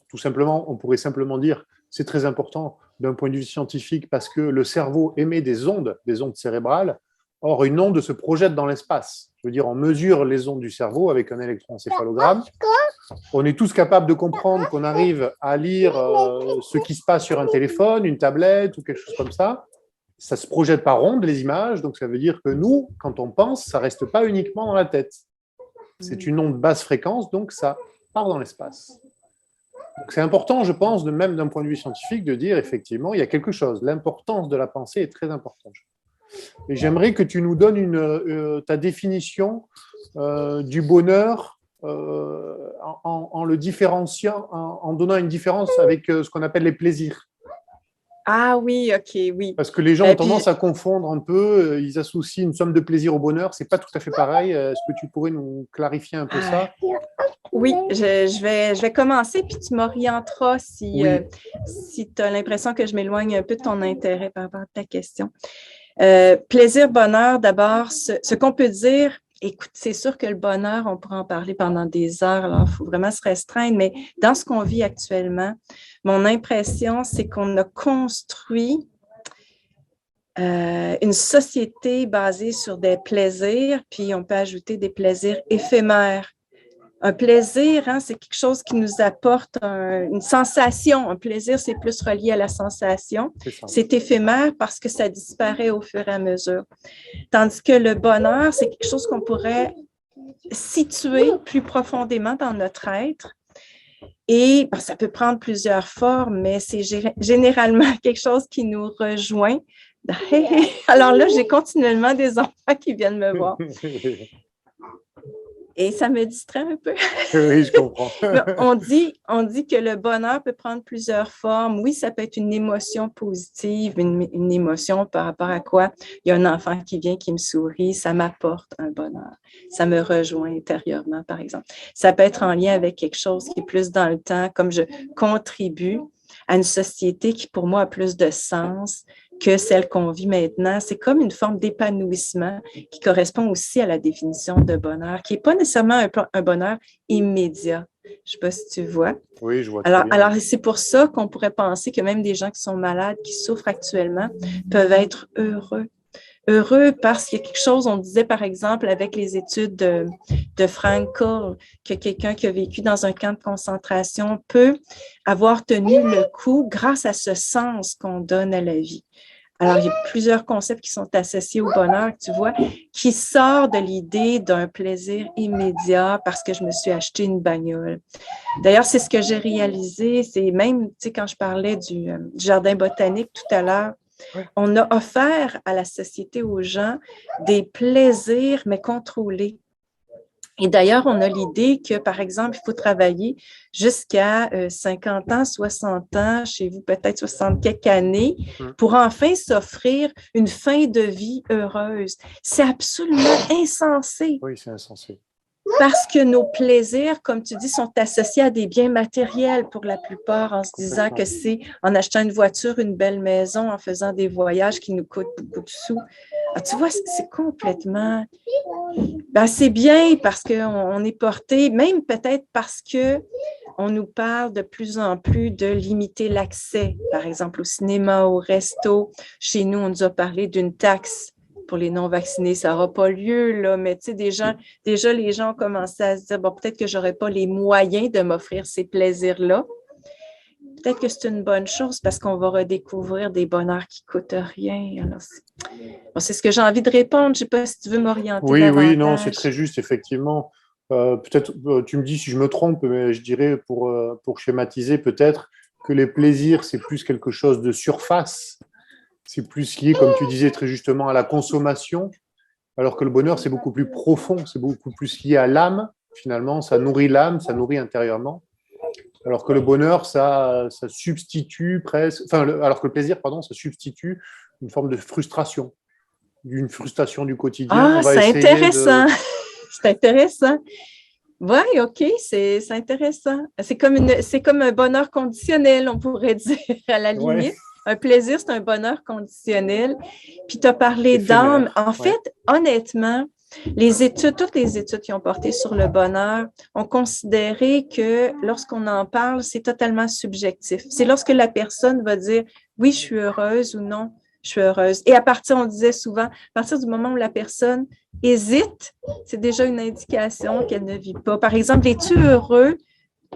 S1: Tout simplement, on pourrait simplement dire c'est très important d'un point de vue scientifique parce que le cerveau émet des ondes cérébrales. Or, une onde se projette dans l'espace. Je veux dire, on mesure les ondes du cerveau avec un électroencéphalogramme. On est tous capables de comprendre qu'on arrive à lire ce qui se passe sur un téléphone, une tablette ou quelque chose comme ça. Ça se projette par ondes, les images, donc ça veut dire que nous, quand on pense, ça ne reste pas uniquement dans la tête. C'est une onde basse fréquence, donc ça part dans l'espace. Donc c'est important, je pense, même d'un point de vue scientifique, de dire effectivement, il y a quelque chose. L'importance de la pensée est très importante. Et j'aimerais que tu nous donnes ta définition du bonheur en le différenciant, en donnant une différence avec ce qu'on appelle les plaisirs.
S2: Ah oui, ok, oui.
S1: Parce que les gens ont tendance à confondre un peu, ils associent une somme de plaisir au bonheur, c'est pas tout à fait pareil. Est-ce que tu pourrais nous clarifier un peu ça?
S2: Oui, je vais commencer, puis tu m'orienteras si tu as l'impression que je m'éloigne un peu de ton intérêt par rapport à ta question. Plaisir, bonheur, d'abord, ce qu'on peut dire, écoute, c'est sûr que le bonheur, on pourra en parler pendant des heures, alors il faut vraiment se restreindre, mais dans ce qu'on vit actuellement, mon impression, c'est qu'on a construit une société basée sur des plaisirs, puis on peut ajouter des plaisirs éphémères. Un plaisir, hein, c'est quelque chose qui nous apporte une sensation. Un plaisir, c'est plus relié à la sensation. C'est éphémère parce que ça disparaît au fur et à mesure. Tandis que le bonheur, c'est quelque chose qu'on pourrait situer plus profondément dans notre être. Et ça peut prendre plusieurs formes, mais c'est généralement quelque chose qui nous rejoint. Alors là, j'ai continuellement des enfants qui viennent me voir. Et ça me distrait un peu.
S1: Oui, je comprends.
S2: on dit que le bonheur peut prendre plusieurs formes. Oui, ça peut être une émotion positive, une émotion par rapport à quoi il y a un enfant qui vient, qui me sourit, ça m'apporte un bonheur. Ça me rejoint intérieurement, par exemple. Ça peut être en lien avec quelque chose qui est plus dans le temps, comme je contribue à une société qui, pour moi, a plus de sens que celle qu'on vit maintenant. C'est comme une forme d'épanouissement qui correspond aussi à la définition de bonheur, qui n'est pas nécessairement un bonheur immédiat. Je ne sais pas si tu vois.
S1: Oui, je vois.
S2: Alors c'est pour ça qu'on pourrait penser que même des gens qui sont malades, qui souffrent actuellement, peuvent être heureux. Heureux parce qu'il y a quelque chose, on disait par exemple avec les études de Frankl, que quelqu'un qui a vécu dans un camp de concentration peut avoir tenu le coup grâce à ce sens qu'on donne à la vie. Alors, il y a plusieurs concepts qui sont associés au bonheur, tu vois, qui sortent de l'idée d'un plaisir immédiat parce que je me suis acheté une bagnole. D'ailleurs, c'est ce que j'ai réalisé, c'est même, tu sais, quand je parlais du jardin botanique tout à l'heure, on a offert à la société, aux gens, des plaisirs, mais contrôlés. Et d'ailleurs, on a l'idée que, par exemple, il faut travailler jusqu'à 50 ans, 60 ans, chez vous peut-être 60 quelques années, pour enfin s'offrir une fin de vie heureuse. C'est absolument insensé.
S1: Oui, c'est insensé.
S2: Parce que nos plaisirs, comme tu dis, sont associés à des biens matériels pour la plupart, en se disant que c'est en achetant une voiture, une belle maison, en faisant des voyages qui nous coûtent beaucoup de sous. Alors, tu vois, c'est complètement... Ben, c'est bien parce qu'on est porté, même peut-être parce qu'on nous parle de plus en plus de limiter l'accès, par exemple au cinéma, au resto. Chez nous, on nous a parlé d'une taxe pour les non-vaccinés, ça n'aura pas lieu, là, mais tu sais, déjà, les gens ont commencé à se dire, bon, peut-être que je n'aurai pas les moyens de m'offrir ces plaisirs-là. Peut-être que c'est une bonne chose parce qu'on va redécouvrir des bonheurs qui ne coûtent rien. Alors, c'est ce que j'ai envie de répondre. Je ne sais pas si tu veux m'orienter davantage.
S1: Oui, non, c'est très juste, effectivement. Peut-être, tu me dis si je me trompe, mais je dirais pour schématiser peut-être que les plaisirs, c'est plus quelque chose de surface. C'est plus lié, comme tu disais très justement, à la consommation, alors que le bonheur, c'est beaucoup plus profond, c'est beaucoup plus lié à l'âme, finalement, ça nourrit l'âme, ça nourrit intérieurement, alors que le bonheur, ça substitue presque, alors que le plaisir, pardon, ça substitue une forme de frustration, d'une frustration du quotidien.
S2: Ah, c'est intéressant, c'est intéressant. Oui, OK, c'est intéressant. C'est comme un bonheur conditionnel, on pourrait dire, à la limite. Ouais. Un plaisir, c'est un bonheur conditionnel. Puis tu as parlé d'âme. En fait, honnêtement, toutes les études qui ont porté sur le bonheur ont considéré que lorsqu'on en parle, c'est totalement subjectif. C'est lorsque la personne va dire « oui, je suis heureuse » ou « non, je suis heureuse ». Et on disait souvent, à partir du moment où la personne hésite, c'est déjà une indication qu'elle ne vit pas. Par exemple, es-tu heureux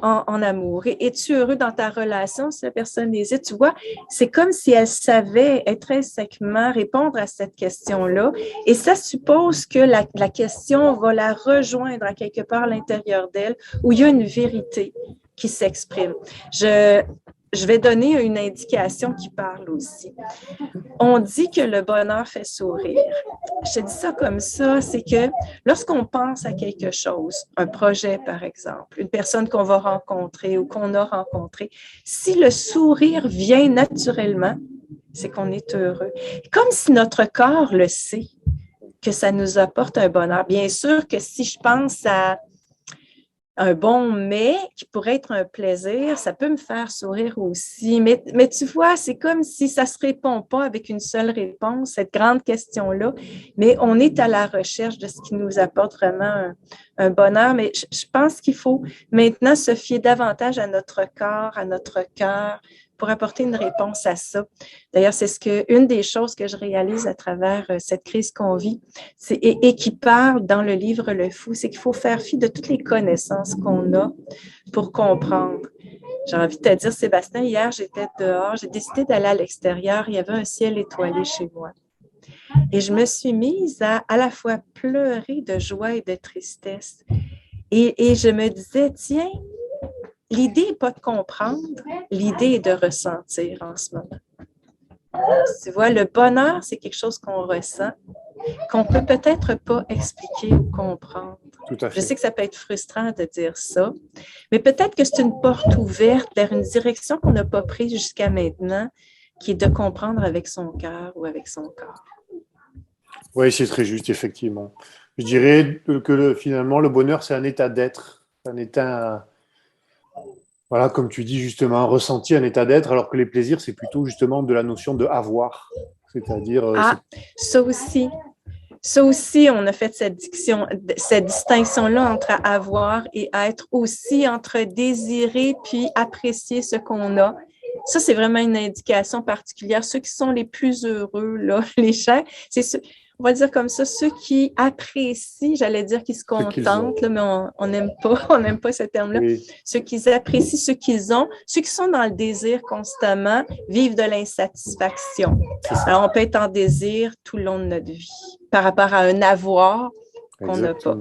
S2: en amour? Es-tu heureux dans ta relation si la personne hésite? Tu vois, c'est comme si elle savait intrinsèquement répondre à cette question-là. Et ça suppose que la question va la rejoindre à quelque part à l'intérieur d'elle où il y a une vérité qui s'exprime. Je vais donner une indication qui parle aussi. On dit que le bonheur fait sourire. Je te dis ça comme ça, c'est que lorsqu'on pense à quelque chose, un projet par exemple, une personne qu'on va rencontrer ou qu'on a rencontré, si le sourire vient naturellement, c'est qu'on est heureux. Comme si notre corps le sait, que ça nous apporte un bonheur. Bien sûr que si je pense à un bon mets qui pourrait être un plaisir, ça peut me faire sourire aussi. Mais tu vois, c'est comme si ça ne se répond pas avec une seule réponse, cette grande question-là, mais on est à la recherche de ce qui nous apporte vraiment un bonheur. Mais je pense qu'il faut maintenant se fier davantage à notre corps, à notre cœur, pour apporter une réponse à ça. D'ailleurs, c'est une des choses que je réalise à travers cette crise qu'on vit et qui parle dans le livre Le Fou, c'est qu'il faut faire fi de toutes les connaissances qu'on a pour comprendre. J'ai envie de te dire, Sébastien, hier, j'étais dehors, j'ai décidé d'aller à l'extérieur, il y avait un ciel étoilé chez moi. Et je me suis mise à la fois pleurer de joie et de tristesse. Et je me disais, tiens, l'idée n'est pas de comprendre, l'idée est de ressentir en ce moment. Tu vois, le bonheur, c'est quelque chose qu'on ressent, qu'on ne peut peut-être pas expliquer ou comprendre.
S1: Tout à fait.
S2: Je sais que ça peut être frustrant de dire ça, mais peut-être que c'est une porte ouverte vers une direction qu'on n'a pas prise jusqu'à maintenant, qui est de comprendre avec son cœur ou avec son corps.
S1: Oui, c'est très juste, effectivement. Je dirais que finalement, le bonheur, c'est un état d'être, un état... Voilà, comme tu dis justement, un ressenti, un état d'être, alors que les plaisirs, c'est plutôt justement de la notion de avoir. C'est-à-dire...
S2: ça aussi, on a fait cette distinction-là entre avoir et être, aussi entre désirer puis apprécier ce qu'on a. Ça, c'est vraiment une indication particulière. Ceux qui sont les plus heureux, là, les gens, c'est ceux... On va dire comme ça, ceux qui apprécient, j'allais dire qu'ils se contentent, là, mais on n'aime pas ce terme-là. Oui. Ceux qui apprécient ce qu'ils ont, ceux qui sont dans le désir constamment, vivent de l'insatisfaction. Alors, on peut être en désir tout le long de notre vie par rapport à un avoir qu'on n'a pas.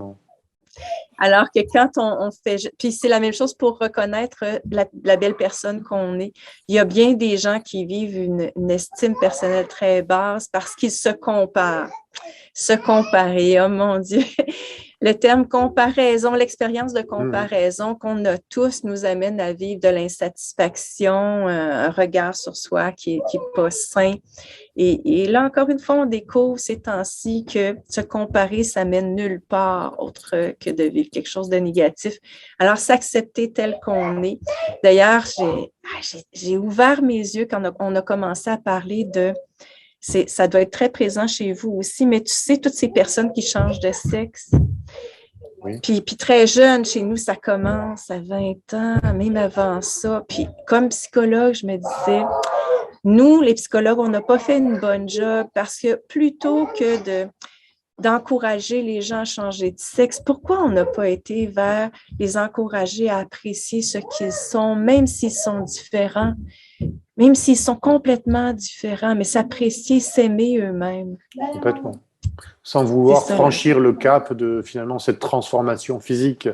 S2: Alors que quand on fait... Puis c'est la même chose pour reconnaître la belle personne qu'on est. Il y a bien des gens qui vivent une estime personnelle très basse parce qu'ils se comparent. Se comparer, oh mon Dieu! Le terme comparaison, l'expérience de comparaison qu'on a tous nous amène à vivre de l'insatisfaction, un regard sur soi qui est pas sain. Et là, encore une fois, on découvre ces temps-ci que se comparer, ça mène nulle part autre que de vivre quelque chose de négatif. Alors, s'accepter tel qu'on est. D'ailleurs, j'ai ouvert mes yeux quand on a commencé à parler de... Ça doit être très présent chez vous aussi, mais tu sais, toutes ces personnes qui changent de sexe,
S1: Oui.
S2: puis très jeune, chez nous, ça commence à 20 ans, même avant ça. Puis comme psychologue, je me disais, nous, les psychologues, on n'a pas fait une bonne job parce que plutôt que d'encourager les gens à changer de sexe, pourquoi on n'a pas été vers les encourager à apprécier ce qu'ils sont, même s'ils sont différents? Même s'ils sont complètement différents, mais s'apprécier, s'aimer eux-mêmes.
S1: Complètement. Sans vouloir franchir le cap de finalement cette transformation physique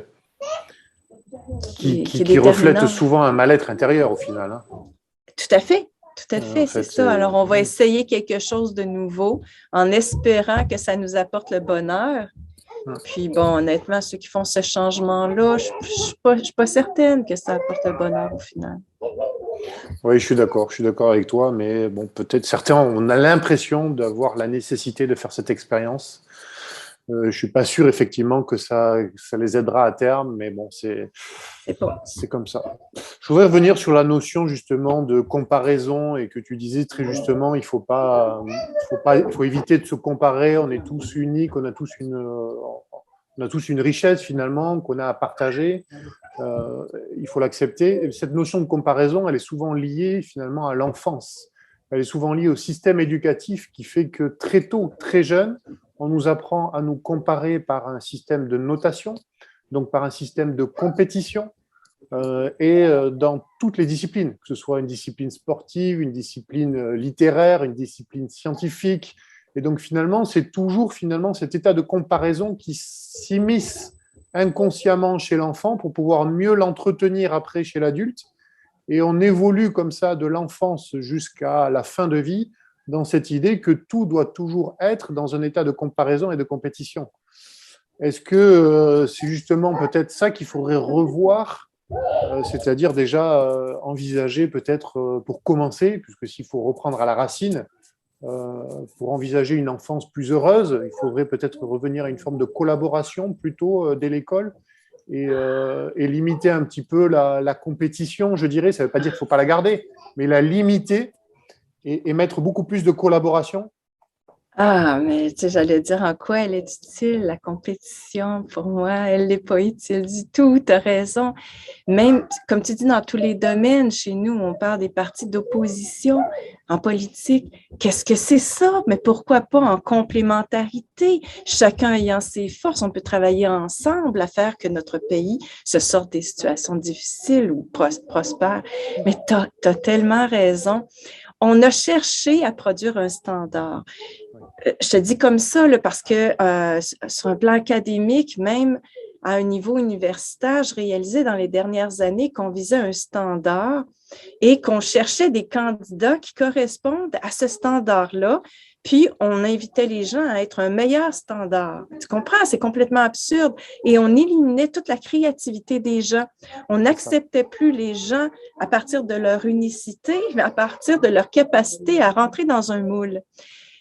S1: qui reflète souvent un mal-être intérieur au final. Hein.
S2: Tout à fait. Tout à fait, c'est ça. Alors, on va essayer quelque chose de nouveau en espérant que ça nous apporte le bonheur. Puis, bon, honnêtement, ceux qui font ce changement-là, je ne suis pas certaine que ça apporte le bonheur au final.
S1: Oui, je suis d'accord avec toi, mais bon, peut-être certains, on a l'impression d'avoir la nécessité de faire cette expérience. Je suis pas sûr effectivement que ça les aidera à terme, mais bon, c'est comme ça. Je voudrais revenir sur la notion justement de comparaison et que tu disais très justement, il faut éviter de se comparer. On est tous uniques, on a tous une richesse finalement qu'on a à partager. Il faut l'accepter. Cette notion de comparaison, elle est souvent liée finalement à l'enfance. Elle est souvent liée au système éducatif qui fait que très tôt, très jeune, on nous apprend à nous comparer par un système de notation, donc par un système de compétition, et dans toutes les disciplines, que ce soit une discipline sportive, une discipline littéraire, une discipline scientifique. Et donc finalement, c'est toujours cet état de comparaison qui s'immisce inconsciemment chez l'enfant pour pouvoir mieux l'entretenir après chez l'adulte. Et on évolue comme ça de l'enfance jusqu'à la fin de vie dans cette idée que tout doit toujours être dans un état de comparaison et de compétition. Est-ce que c'est justement peut-être ça qu'il faudrait revoir, c'est-à-dire déjà envisager peut-être pour commencer, puisque s'il faut reprendre à la racine, pour envisager une enfance plus heureuse, il faudrait peut-être revenir à une forme de collaboration plutôt dès l'école et limiter un petit peu la compétition, je dirais. Ça ne veut pas dire qu'il ne faut pas la garder, mais la limiter et mettre beaucoup plus de collaboration.
S2: Ah, mais tu sais, j'allais dire en quoi elle est utile, la compétition. Pour moi, elle n'est pas utile du tout, tu as raison. Même, comme tu dis, dans tous les domaines, chez nous, on parle des partis d'opposition en politique. Qu'est-ce que c'est ça? Mais pourquoi pas en complémentarité? Chacun ayant ses forces, on peut travailler ensemble à faire que notre pays se sorte des situations difficiles ou prospère. Mais tu as tellement raison. On a cherché à produire un standard. Je te dis comme ça là, parce que sur un plan académique, même à un niveau universitaire, je réalisais dans les dernières années qu'on visait un standard et qu'on cherchait des candidats qui correspondent à ce standard-là. Puis, on invitait les gens à être un meilleur standard. Tu comprends? C'est complètement absurde. Et on éliminait toute la créativité des gens. On n'acceptait plus les gens à partir de leur unicité, mais à partir de leur capacité à rentrer dans un moule.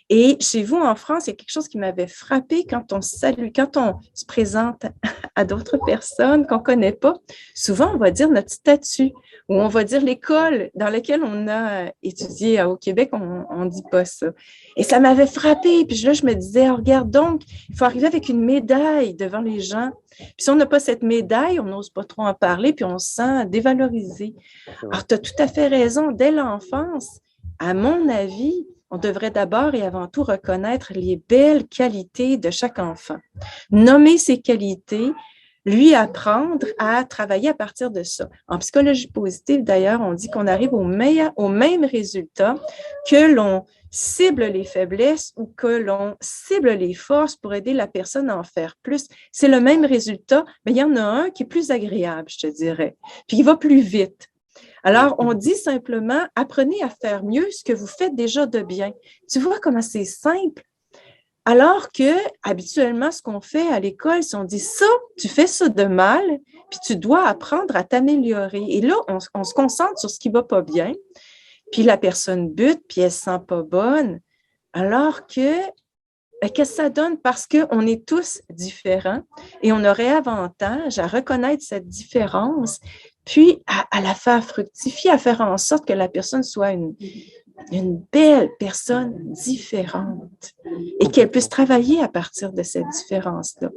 S2: Et chez vous, en France, il y a quelque chose qui m'avait frappé quand on se présente à d'autres personnes qu'on ne connaît pas. Souvent, on va dire notre statut ou on va dire l'école dans laquelle on a étudié au Québec, on ne dit pas ça. Et ça m'avait frappé. Puis là, je me disais, oh, regarde donc, il faut arriver avec une médaille devant les gens. Puis si on n'a pas cette médaille, on n'ose pas trop en parler, puis on se sent dévalorisé. Alors, tu as tout à fait raison. Dès l'enfance, à mon avis, on devrait d'abord et avant tout reconnaître les belles qualités de chaque enfant. Nommer ses qualités, lui apprendre à travailler à partir de ça. En psychologie positive, d'ailleurs, on dit qu'on arrive au même résultat que l'on cible les faiblesses ou que l'on cible les forces pour aider la personne à en faire plus. C'est le même résultat, mais il y en a un qui est plus agréable, je te dirais, puis il va plus vite. Alors, on dit simplement, apprenez à faire mieux ce que vous faites déjà de bien. Tu vois comment c'est simple? Alors que, habituellement, ce qu'on fait à l'école, c'est on dit ça, tu fais ça de mal, puis tu dois apprendre à t'améliorer. Et là, on se concentre sur ce qui va pas bien, puis la personne bute, puis elle se sent pas bonne. Alors que, qu'est-ce que ça donne? Parce qu'on est tous différents et on aurait avantage à reconnaître cette différence, puis à la faire fructifier, à faire en sorte que la personne soit une belle personne différente et qu'elle puisse travailler à partir de cette différence-là.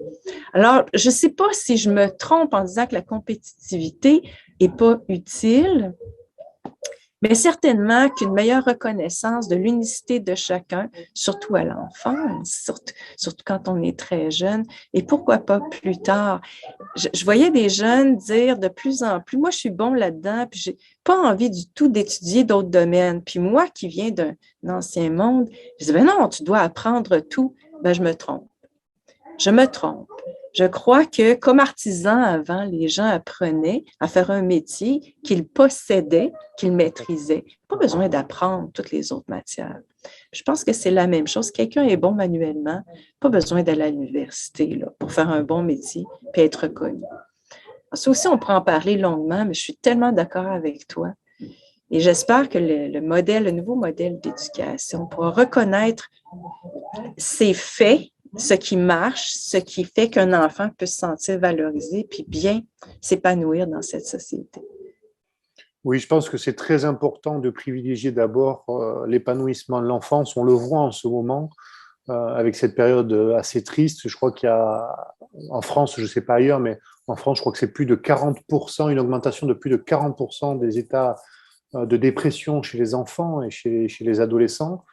S2: Alors, je ne sais pas si je me trompe en disant que la compétitivité n'est pas utile, mais certainement qu'une meilleure reconnaissance de l'unicité de chacun, surtout à l'enfance, surtout quand on est très jeune, et pourquoi pas plus tard. Je voyais des jeunes dire de plus en plus, moi je suis bon là-dedans, puis j'ai pas envie du tout d'étudier d'autres domaines. Puis moi qui viens d'un ancien monde, je disais, ben non, tu dois apprendre tout. Ben je me trompe. Je me trompe. Je crois que comme artisan avant, les gens apprenaient à faire un métier qu'ils possédaient, qu'ils maîtrisaient. Pas besoin d'apprendre toutes les autres matières. Je pense que c'est la même chose. Quelqu'un est bon manuellement, pas besoin d'aller à l'université là, pour faire un bon métier et être reconnu. Ça aussi, on pourrait en parler longuement, mais je suis tellement d'accord avec toi. Et j'espère que le nouveau modèle d'éducation pourra reconnaître ces faits, ce qui marche, ce qui fait qu'un enfant peut se sentir valorisé puis bien s'épanouir dans cette société.
S1: Oui, je pense que c'est très important de privilégier d'abord l'épanouissement de l'enfance. On le voit en ce moment avec cette période assez triste. Je crois qu'il y a, en France, je ne sais pas ailleurs, mais en France, je crois que c'est plus de 40%, une augmentation de plus de 40% des états de dépression chez les enfants et chez les adolescents.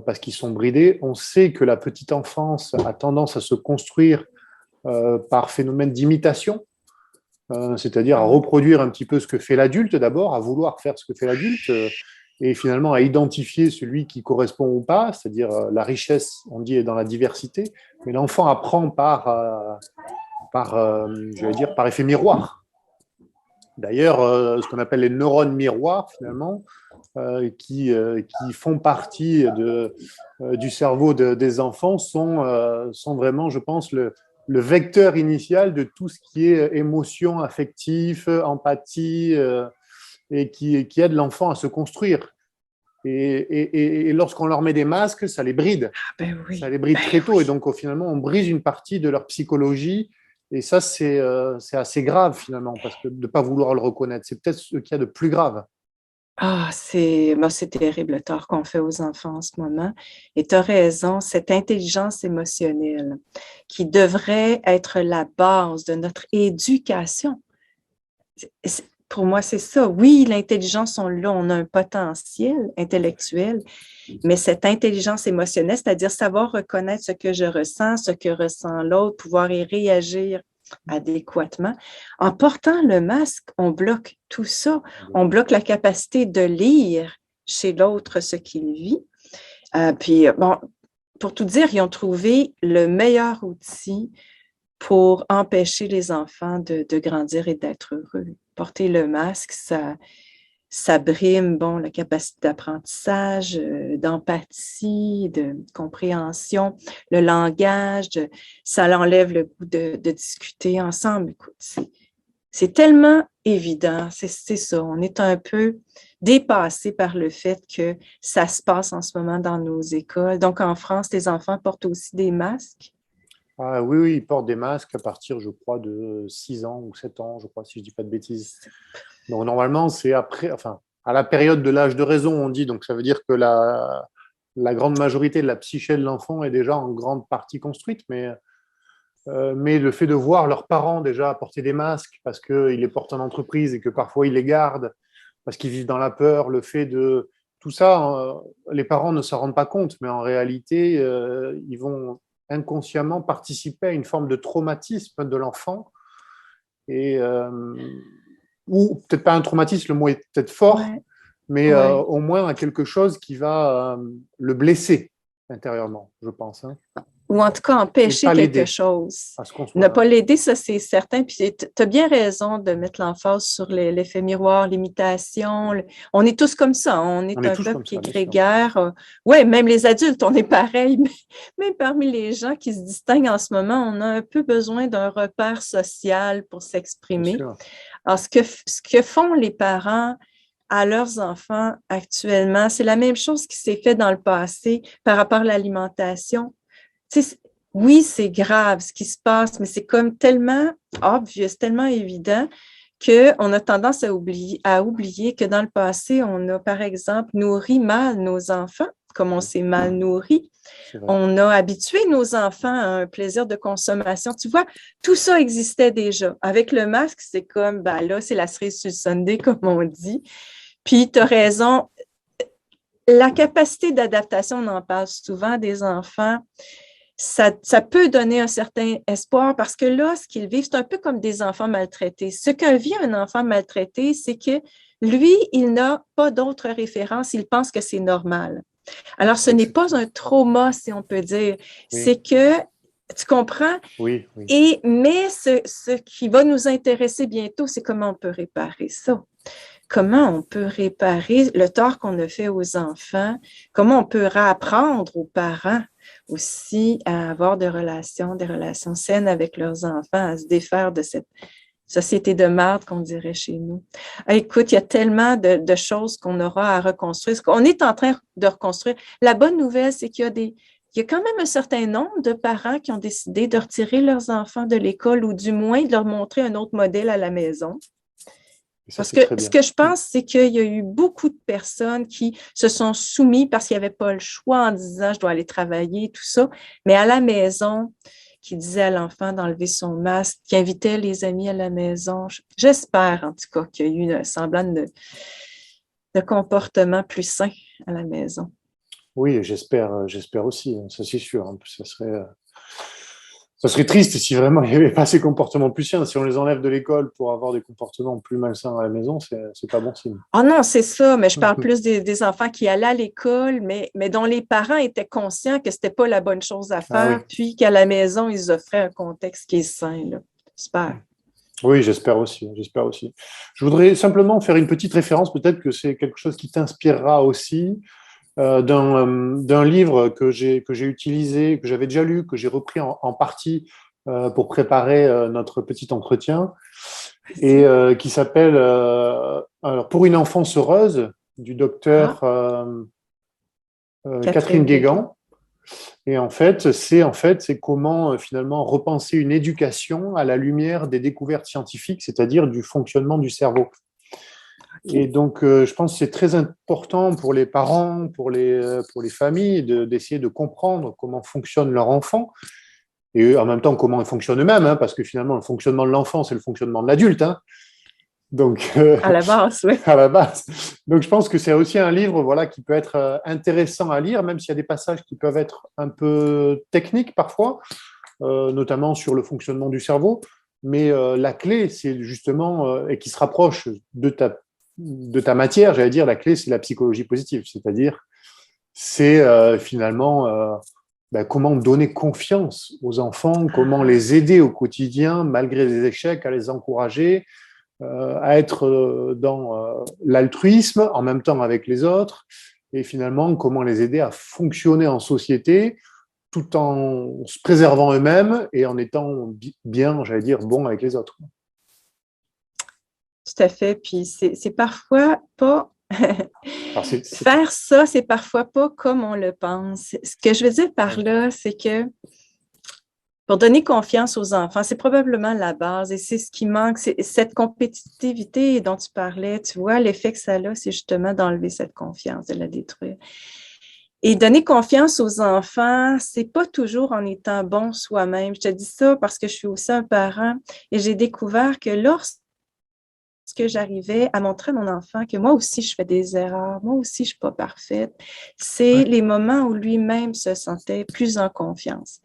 S1: Parce qu'ils sont bridés. On sait que la petite enfance a tendance à se construire par phénomène d'imitation, c'est-à-dire à reproduire un petit peu ce que fait l'adulte d'abord, à vouloir faire ce que fait l'adulte, et finalement à identifier celui qui correspond ou pas, c'est-à-dire la richesse, on dit, est dans la diversité, mais l'enfant apprend je vais dire, par effet miroir. D'ailleurs, ce qu'on appelle les neurones miroirs, finalement, qui font partie du cerveau des enfants sont vraiment, je pense, le vecteur initial de tout ce qui est émotion, affectif, empathie, et qui aide l'enfant à se construire. Et lorsqu'on leur met des masques, ça les bride.
S2: Ben oui.
S1: Ça les bride très tôt. Oui. Et donc, finalement, on brise une partie de leur psychologie. Et ça, c'est assez grave, finalement, parce que de ne pas vouloir le reconnaître. C'est peut-être ce qu'il y a de plus grave.
S2: Ah, c'est terrible le tort qu'on fait aux enfants en ce moment. Et tu as raison, cette intelligence émotionnelle qui devrait être la base de notre éducation. Pour moi, c'est ça. Oui, l'intelligence, on l'a, on a un potentiel intellectuel, mais cette intelligence émotionnelle, c'est-à-dire savoir reconnaître ce que je ressens, ce que ressent l'autre, pouvoir y réagir adéquatement. En portant le masque, on bloque tout ça. On bloque la capacité de lire chez l'autre ce qu'il vit. Puis, bon, pour tout dire, ils ont trouvé le meilleur outil pour empêcher les enfants de grandir et d'être heureux. Porter le masque, ça brime bon, la capacité d'apprentissage, d'empathie, de compréhension, le langage, ça l'enlève le goût de discuter ensemble. Écoute, c'est tellement évident, c'est ça, on est un peu dépassé par le fait que ça se passe en ce moment dans nos écoles. Donc en France, les enfants portent aussi des masques.
S1: Ah, oui, oui, ils portent des masques à partir, je crois, de 6 ans ou 7 ans, je crois, si je ne dis pas de bêtises. Donc, normalement, c'est après, enfin, à la période de l'âge de raison, on dit. Donc, ça veut dire que la grande majorité de la psyché de l'enfant est déjà en grande partie construite. Mais le fait de voir leurs parents déjà porter des masques parce qu'ils les portent en entreprise et que parfois ils les gardent parce qu'ils vivent dans la peur, le fait de tout ça, les parents ne s'en rendent pas compte, mais en réalité, ils vont inconsciemment participer à une forme de traumatisme de l'enfant. Et ou peut-être pas un traumatisme, le mot est peut-être fort, ouais. Mais ouais. Au moins à quelque chose qui va le blesser intérieurement, je pense. Hein.
S2: ou en tout cas empêcher quelque chose. Ne pas l'aider, ça c'est certain. Puis tu as bien raison de mettre l'emphase sur l'effet miroir, l'imitation. On est tous comme ça. On est un peuple qui est grégaire. Oui, même les adultes, on est pareil. Même parmi les gens qui se distinguent en ce moment, on a un peu besoin d'un repère social pour s'exprimer. Alors, ce que font les parents à leurs enfants actuellement, c'est la même chose qui s'est fait dans le passé par rapport à l'alimentation. Oui, c'est grave ce qui se passe, mais c'est comme tellement obvious, tellement évident qu'on a tendance à oublier que dans le passé, on a, par exemple, nourri mal nos enfants, comme on s'est mal nourri. On a habitué nos enfants à un plaisir de consommation. Tu vois, tout ça existait déjà. Avec le masque, c'est comme, ben là, c'est la cerise sur le sundae, comme on dit. Puis, tu as raison, la capacité d'adaptation, on en parle souvent des enfants, ça peut donner un certain espoir parce que là, ce qu'ils vivent, c'est un peu comme des enfants maltraités. Ce que vit un enfant maltraité, c'est que lui, il n'a pas d'autre référence, il pense que c'est normal. Alors, ce n'est pas un trauma, si on peut dire. Oui. C'est que, tu comprends?
S1: Oui.
S2: Mais ce qui va nous intéresser bientôt, c'est comment on peut réparer ça. Comment on peut réparer le tort qu'on a fait aux enfants, comment on peut réapprendre aux parents aussi à avoir des relations saines avec leurs enfants, à se défaire de cette société de merde qu'on dirait chez nous. Écoute, il y a tellement de choses qu'on aura à reconstruire. On est en train de reconstruire. La bonne nouvelle, c'est qu'il y a quand même un certain nombre de parents qui ont décidé de retirer leurs enfants de l'école ou du moins de leur montrer un autre modèle à la maison. Parce que ce que je pense, c'est qu'il y a eu beaucoup de personnes qui se sont soumises parce qu'il n'y avait pas le choix en disant « je dois aller travailler », tout ça, mais à la maison, qui disait à l'enfant d'enlever son masque, qui invitait les amis à la maison. J'espère en tout cas qu'il y a eu un semblant de comportement plus sain à la maison.
S1: Oui, j'espère aussi, ça c'est sûr. Ça serait triste si vraiment il n'y avait pas ces comportements plus sains. Si on les enlève de l'école pour avoir des comportements plus malsains à la maison, c'est pas bon signe.
S2: Ah non, c'est ça, mais je parle plus des enfants qui allaient à l'école, mais dont les parents étaient conscients que c'était pas la bonne chose à faire, puis qu'à la maison, ils offraient un contexte qui est sain. Là. J'espère.
S1: Oui, j'espère aussi. Je voudrais simplement faire une petite référence, peut-être que c'est quelque chose qui t'inspirera aussi. D'un livre que j'ai utilisé, que j'avais déjà lu, que j'ai repris en partie pour préparer notre petit entretien, et qui s'appelle alors, Pour une enfance heureuse, du docteur Catherine Guégan. Et en fait, c'est comment finalement repenser une éducation à la lumière des découvertes scientifiques, c'est-à-dire du fonctionnement du cerveau. Et donc, je pense que c'est très important pour les parents, pour les familles, d'essayer de comprendre comment fonctionne leur enfant et en même temps comment ils fonctionnent eux-mêmes, hein, parce que finalement, le fonctionnement de l'enfant, c'est le fonctionnement de l'adulte. Hein. Donc,
S2: à la base, oui.
S1: À la base. Donc, je pense que c'est aussi un livre voilà, qui peut être intéressant à lire, même s'il y a des passages qui peuvent être un peu techniques parfois, notamment sur le fonctionnement du cerveau. Mais la clé, c'est justement, et qui se rapproche de ta matière, j'allais dire, la clé, c'est la psychologie positive, c'est-à-dire, c'est finalement comment donner confiance aux enfants, comment les aider au quotidien, malgré les échecs, à les encourager, à être dans l'altruisme, en même temps avec les autres, et finalement, comment les aider à fonctionner en société, tout en se préservant eux-mêmes et en étant bien, j'allais dire, bons avec les autres.
S2: Tout à fait. Puis c'est parfois pas. Faire ça, c'est parfois pas comme on le pense. Ce que je veux dire par là, c'est que pour donner confiance aux enfants, c'est probablement la base et c'est ce qui manque. C'est cette compétitivité dont tu parlais, tu vois, l'effet que ça a, c'est justement d'enlever cette confiance, de la détruire. Et donner confiance aux enfants, c'est pas toujours en étant bon soi-même. Je te dis ça parce que je suis aussi un parent et j'ai découvert que lorsque j'arrivais à montrer à mon enfant que moi aussi, je fais des erreurs, moi aussi, je suis pas parfaite, c'est les moments où lui-même se sentait plus en confiance.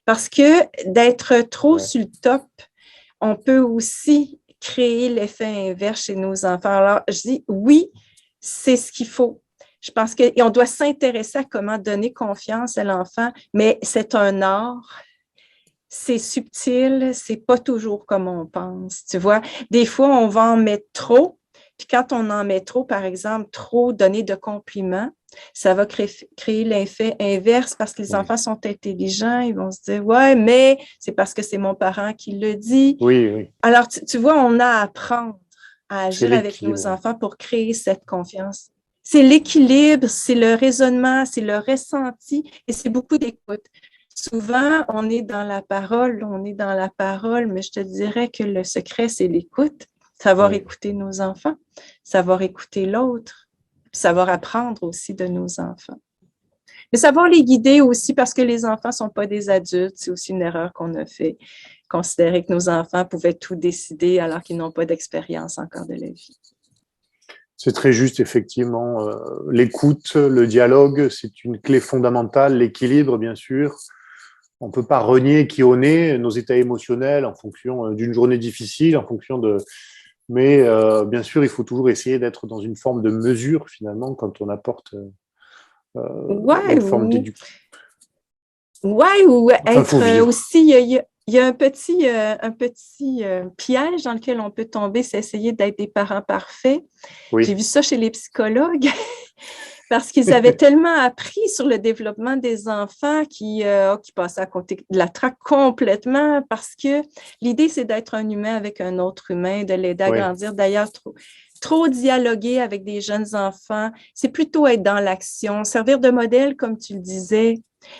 S2: Parce que d'être trop sur le top, on peut aussi créer l'effet inverse chez nos enfants. Alors, je dis oui, c'est ce qu'il faut. Je pense qu'on doit s'intéresser à comment donner confiance à l'enfant, mais c'est un art. C'est subtil, c'est pas toujours comme on pense. Tu vois, des fois, on va en mettre trop. Puis quand on en met trop, par exemple, trop donner de compliments, ça va créer l'effet inverse parce que les enfants sont intelligents. Ils vont se dire, ouais, mais c'est parce que c'est mon parent qui le dit.
S1: Oui, oui.
S2: Alors, tu vois, on a à apprendre à
S1: C'est
S2: agir avec nos
S1: l'équilibre.
S2: enfants pour créer cette confiance. C'est l'équilibre, c'est le raisonnement, c'est le ressenti et c'est beaucoup d'écoute. Souvent, on est dans la parole, mais je te dirais que le secret, c'est l'écoute. Savoir écouter nos enfants, savoir écouter l'autre, savoir apprendre aussi de nos enfants. Mais savoir les guider aussi parce que les enfants ne sont pas des adultes, c'est aussi une erreur qu'on a fait. Considérer que nos enfants pouvaient tout décider alors qu'ils n'ont pas d'expérience encore de la vie.
S1: C'est très juste, effectivement. L'écoute, le dialogue, c'est une clé fondamentale. L'équilibre, bien sûr. On ne peut pas renier qui on est, nos états émotionnels en fonction d'une journée difficile, en fonction de... Mais bien sûr, il faut toujours essayer d'être dans une forme de mesure, finalement, quand on apporte une forme d'éducation.
S2: Ouais, ou être aussi, il y a un petit piège dans lequel on peut tomber, c'est essayer d'être des parents parfaits.
S1: Oui.
S2: J'ai vu ça chez les psychologues parce qu'ils avaient tellement appris sur le développement des enfants qui passaient à côté de la traque complètement parce que l'idée, c'est d'être un humain avec un autre humain, de l'aider à grandir. D'ailleurs, trop dialoguer avec des jeunes enfants, c'est plutôt être dans l'action, servir de modèle, comme tu le disais.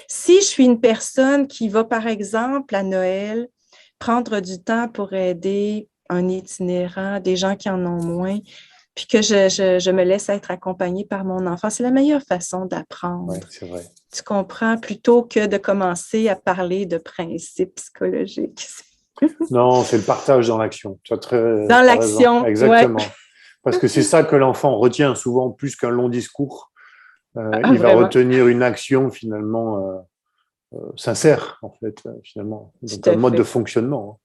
S2: Si je suis une personne qui va, par exemple, à Noël, prendre du temps pour aider un itinérant, des gens qui en ont moins, puis que je me laisse être accompagnée par mon enfant, c'est la meilleure façon d'apprendre.
S1: Oui, c'est vrai.
S2: Tu comprends, plutôt que de commencer à parler de principes psychologiques.
S1: Non, c'est le partage dans l'action.
S2: Dans l'action,
S1: exactement. Parce que c'est ça que l'enfant retient souvent plus qu'un long discours. Il va retenir une action finalement sincère, en fait, finalement. Donc un mode de fonctionnement.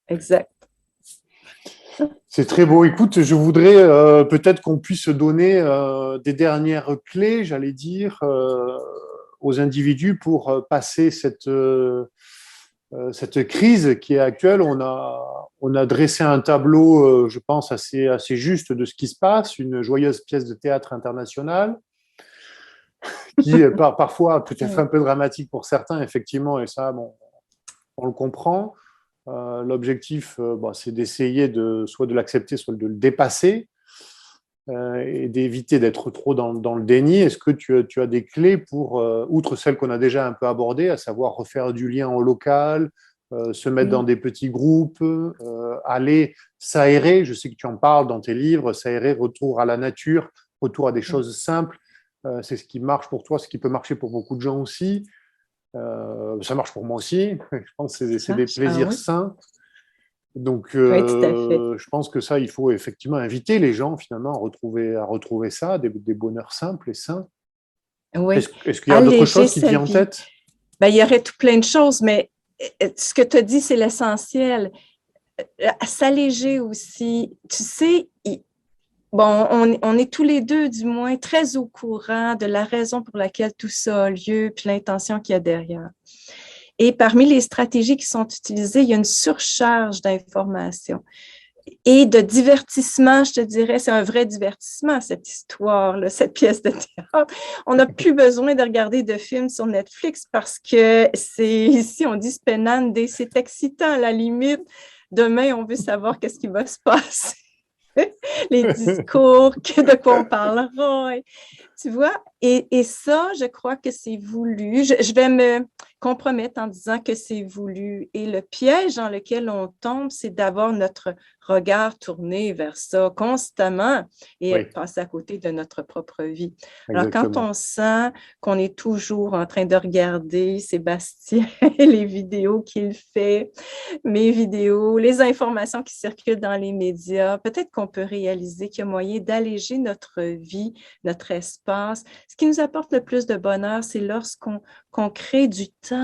S2: Exact.
S1: C'est très beau. Écoute, je voudrais peut-être qu'on puisse donner des dernières clés, j'allais dire, aux individus pour passer cette crise qui est actuelle. On a dressé un tableau, je pense, assez juste de ce qui se passe, une joyeuse pièce de théâtre internationale qui est parfois peut-être un peu dramatique pour certains, effectivement, et ça, bon, on le comprend. L'objectif, c'est d'essayer soit de l'accepter, soit de le dépasser et d'éviter d'être trop dans le déni. Est-ce que tu as des clés pour, outre celles qu'on a déjà un peu abordées, à savoir refaire du lien au local, se mettre dans des petits groupes, aller s'aérer, je sais que tu en parles dans tes livres, s'aérer, retour à la nature, retour à des choses simples, c'est ce qui marche pour toi, ce qui peut marcher pour beaucoup de gens aussi. Ça marche pour moi aussi. Je pense que c'est des plaisirs sains. Donc, je pense que ça, il faut effectivement inviter les gens finalement à retrouver ça, des bonheurs simples et sains.
S2: Oui.
S1: Est-ce qu'il y a d'autres choses qui te viennent en tête?
S2: Ben, il y aurait tout plein de choses, mais ce que tu as dit, c'est l'essentiel. S'alléger aussi. Tu sais, on est tous les deux, du moins, très au courant de la raison pour laquelle tout ça a lieu, puis l'intention qu'il y a derrière. Et parmi les stratégies qui sont utilisées, il y a une surcharge d'informations et de divertissement, je te dirais. C'est un vrai divertissement, cette histoire-là, cette pièce de théâtre. On n'a plus besoin de regarder de films sur Netflix parce que ici, on dit spennande, c'est excitant à la limite. Demain, on veut savoir qu'est-ce qui va se passer. Les discours, de quoi on parlera. Tu vois, et ça, je crois que c'est voulu. Je vais me compromettre en disant que c'est voulu. Et le piège dans lequel on tombe, c'est d'avoir notre regard tourné vers ça constamment et passer à côté de notre propre vie. Alors, quand on sent qu'on est toujours en train de regarder Sébastien, les vidéos qu'il fait, mes vidéos, les informations qui circulent dans les médias, peut-être qu'on peut réaliser qu'il y a moyen d'alléger notre vie, notre espace. Ce qui nous apporte le plus de bonheur, c'est lorsqu'on crée du temps.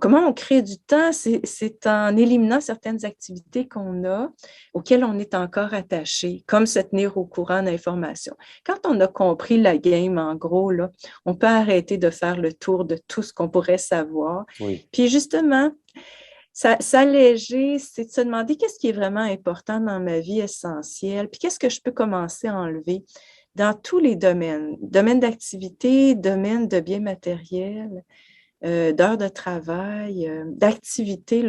S2: comment on crée du temps? C'est en éliminant certaines activités qu'on a, auxquelles on est encore attaché, comme se tenir au courant d'informations. Quand on a compris la game, en gros, là, on peut arrêter de faire le tour de tout ce qu'on pourrait savoir.
S1: Oui.
S2: Puis justement, s'alléger, c'est de se demander qu'est-ce qui est vraiment important dans ma vie essentielle, puis qu'est-ce que je peux commencer à enlever dans tous les domaines, domaines d'activité, domaines de biens matériels, d'heures de travail, d'activités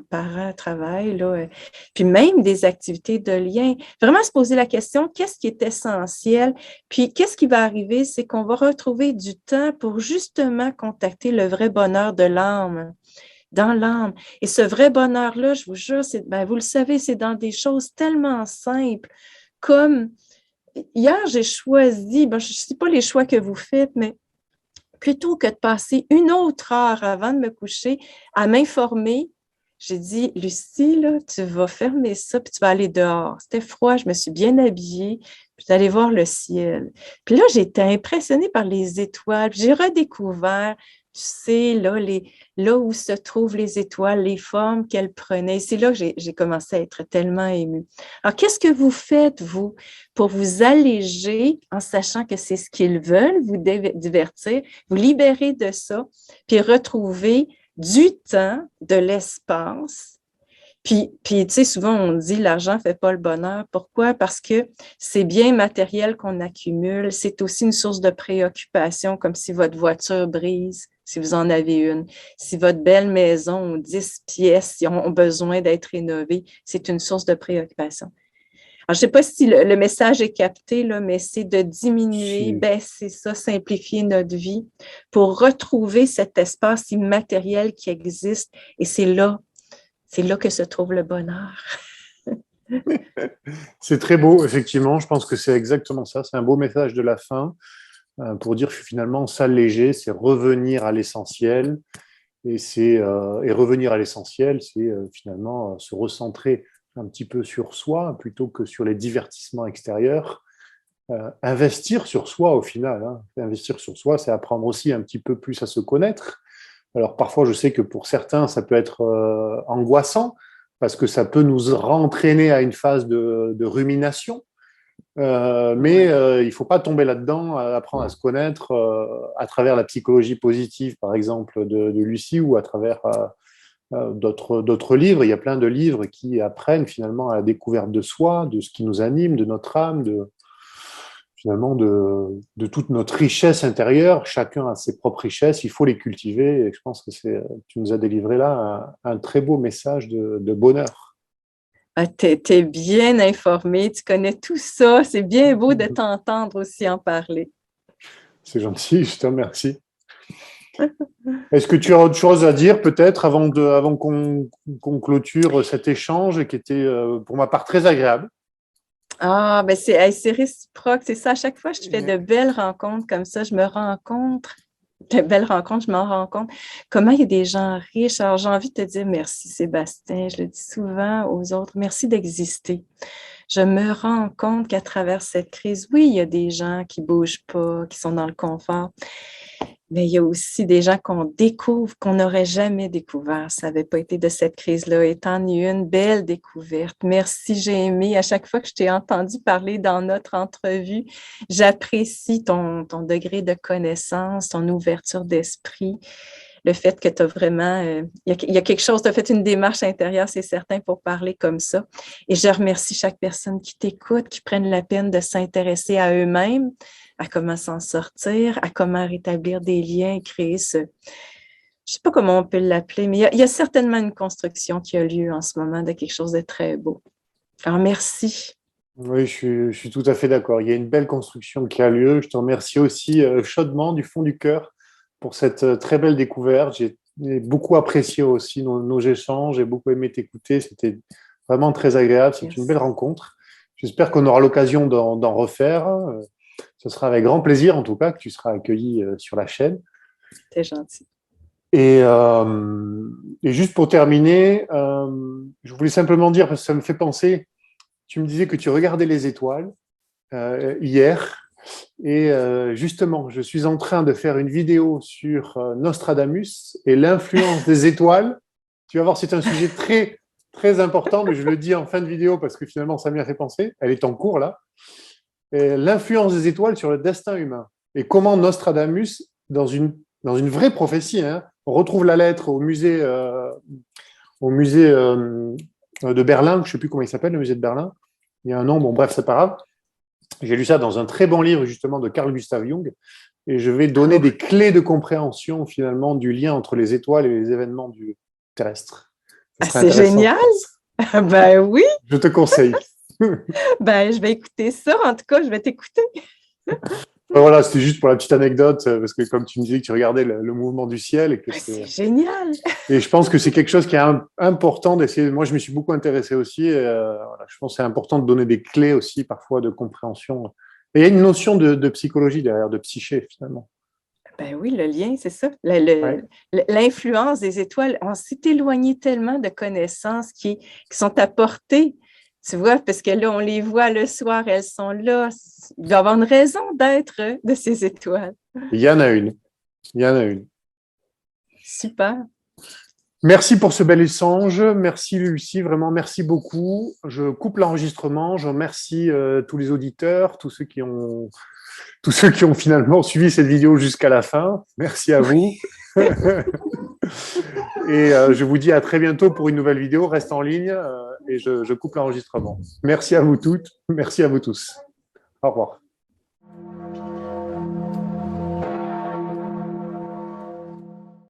S2: para-travail, puis même des activités de lien. Vraiment se poser la question, qu'est-ce qui est essentiel? Puis qu'est-ce qui va arriver? C'est qu'on va retrouver du temps pour justement contacter le vrai bonheur de l'âme, dans l'âme. Et ce vrai bonheur-là, je vous jure, vous le savez, c'est dans des choses tellement simples comme hier, j'ai choisi, je ne sais pas les choix que vous faites, mais plutôt que de passer une autre heure avant de me coucher à m'informer, j'ai dit, Lucie, là, tu vas fermer ça, puis tu vas aller dehors. C'était froid, je me suis bien habillée, puis d'aller voir le ciel. Puis là, j'ai été impressionnée par les étoiles. J'ai redécouvert, tu sais, là où se trouvent les étoiles, les formes qu'elles prenaient. C'est là que j'ai commencé à être tellement émue. Alors, qu'est-ce que vous faites, vous, pour vous alléger en sachant que c'est ce qu'ils veulent, vous divertir, vous libérer de ça, puis retrouver du temps, de l'espace. Puis, tu sais, souvent, on dit l'argent ne fait pas le bonheur. Pourquoi? Parce que c'est bien matériel qu'on accumule. C'est aussi une source de préoccupation, comme si votre voiture brise, si vous en avez une. Si votre belle maison, 10 pièces, ont besoin d'être rénovées, c'est une source de préoccupation. Alors, je ne sais pas si le message est capté, là, mais c'est de diminuer, baisser ça, simplifier notre vie pour retrouver cet espace immatériel qui existe. Et c'est là que se trouve le bonheur.
S1: C'est très beau, effectivement. Je pense que c'est exactement ça. C'est un beau message de la fin pour dire que finalement, s'alléger, c'est revenir à l'essentiel. Et revenir à l'essentiel, c'est finalement se recentrer un petit peu sur soi plutôt que sur les divertissements extérieurs. Investir sur soi au final. Hein. Investir sur soi, c'est apprendre aussi un petit peu plus à se connaître. Alors parfois, je sais que pour certains, ça peut être angoissant parce que ça peut nous rentraîner à une phase de rumination. Mais il ne faut pas tomber là-dedans, apprendre à se connaître à travers la psychologie positive, par exemple, de Lucie, ou à travers d'autres livres. Il y a plein de livres qui apprennent finalement à la découverte de soi, de ce qui nous anime, de notre âme, finalement de toute notre richesse intérieure. Chacun a ses propres richesses, il faut les cultiver. Et je pense que tu nous as délivré là un très beau message de bonheur.
S2: Ah, t'es bien informé, tu connais tout ça. C'est bien beau de t'entendre aussi en parler.
S1: C'est gentil, je te remercie. Est-ce que tu as autre chose à dire peut-être avant qu'on clôture cet échange qui était pour ma part très agréable?
S2: Ah, ben c'est réciproque, c'est ça. À chaque fois que je fais de belles rencontres comme ça, je me rencontre. De belles rencontres, je m'en rends compte. Comment il y a des gens riches. Alors, j'ai envie de te dire merci, Sébastien. Je le dis souvent aux autres. Merci d'exister. Je me rends compte qu'à travers cette crise, oui, il y a des gens qui bougent pas, qui sont dans le confort. Mais il y a aussi des gens qu'on découvre, qu'on n'aurait jamais découvert. Ça n'avait pas été de cette crise-là. Et t'en es une belle découverte. Merci, j'ai aimé. À chaque fois que je t'ai entendu parler dans notre entrevue, j'apprécie ton degré de connaissance, ton ouverture d'esprit, le fait que tu as vraiment... il y a quelque chose, tu as fait une démarche intérieure, c'est certain, pour parler comme ça. Et je remercie chaque personne qui t'écoute, qui prenne la peine de s'intéresser à eux-mêmes, à comment s'en sortir, à comment rétablir des liens, créer je ne sais pas comment on peut l'appeler, mais il y a certainement une construction qui a lieu en ce moment de quelque chose de très beau. Alors, merci.
S1: Oui, je suis tout à fait d'accord. Il y a une belle construction qui a lieu. Je te remercie aussi chaudement du fond du cœur pour cette très belle découverte. J'ai beaucoup apprécié aussi nos échanges. J'ai beaucoup aimé t'écouter. C'était vraiment très agréable. C'est une belle rencontre. J'espère qu'on aura l'occasion d'en refaire. Ce sera avec grand plaisir, en tout cas, que tu seras accueilli sur la chaîne.
S2: C'est gentil.
S1: Et juste pour terminer, je voulais simplement dire, parce que ça me fait penser, tu me disais que tu regardais les étoiles hier. Et justement, je suis en train de faire une vidéo sur Nostradamus et l'influence des étoiles. Tu vas voir, c'est un sujet très, très important, mais je le dis en fin de vidéo parce que finalement, ça m'y a fait penser. Elle est en cours là. L'influence des étoiles sur le destin humain. Et comment Nostradamus, dans une vraie prophétie, hein, on retrouve la lettre au musée de Berlin, je ne sais plus comment il s'appelle, le musée de Berlin. Il y a un nom, bon bref, c'est pas grave. J'ai lu ça dans un très bon livre justement de Carl Gustav Jung et je vais donner des clés de compréhension finalement du lien entre les étoiles et les événements du terrestre.
S2: C'est génial! Ben oui!
S1: Je te conseille.
S2: Ben, je vais écouter ça. En tout cas, je vais t'écouter.
S1: Voilà, c'était juste pour la petite anecdote, parce que comme tu me disais que tu regardais le mouvement du ciel. Et que
S2: c'est génial!
S1: Et je pense que c'est quelque chose qui est important d'essayer. Moi, je me suis beaucoup intéressé aussi. Voilà, je pense que c'est important de donner des clés aussi, parfois, de compréhension. Et il y a une notion de psychologie derrière, de psyché, finalement.
S2: Ben oui, le lien, c'est ça. L'influence des étoiles. On s'est éloigné tellement de connaissances qui sont apportées. Tu vois, parce que là, on les voit le soir, elles sont là. Il doit y avoir une raison d'être de ces étoiles.
S1: Il y en a une. Il y en a une.
S2: Super.
S1: Merci pour ce bel échange. Merci Lucie, vraiment merci beaucoup. Je coupe l'enregistrement. Je remercie tous les auditeurs, tous ceux qui ont finalement suivi cette vidéo jusqu'à la fin. Merci à vous. Et je vous dis à très bientôt pour une nouvelle vidéo. Reste en ligne et je coupe l'enregistrement. Merci à vous toutes. Merci à vous tous. Au revoir.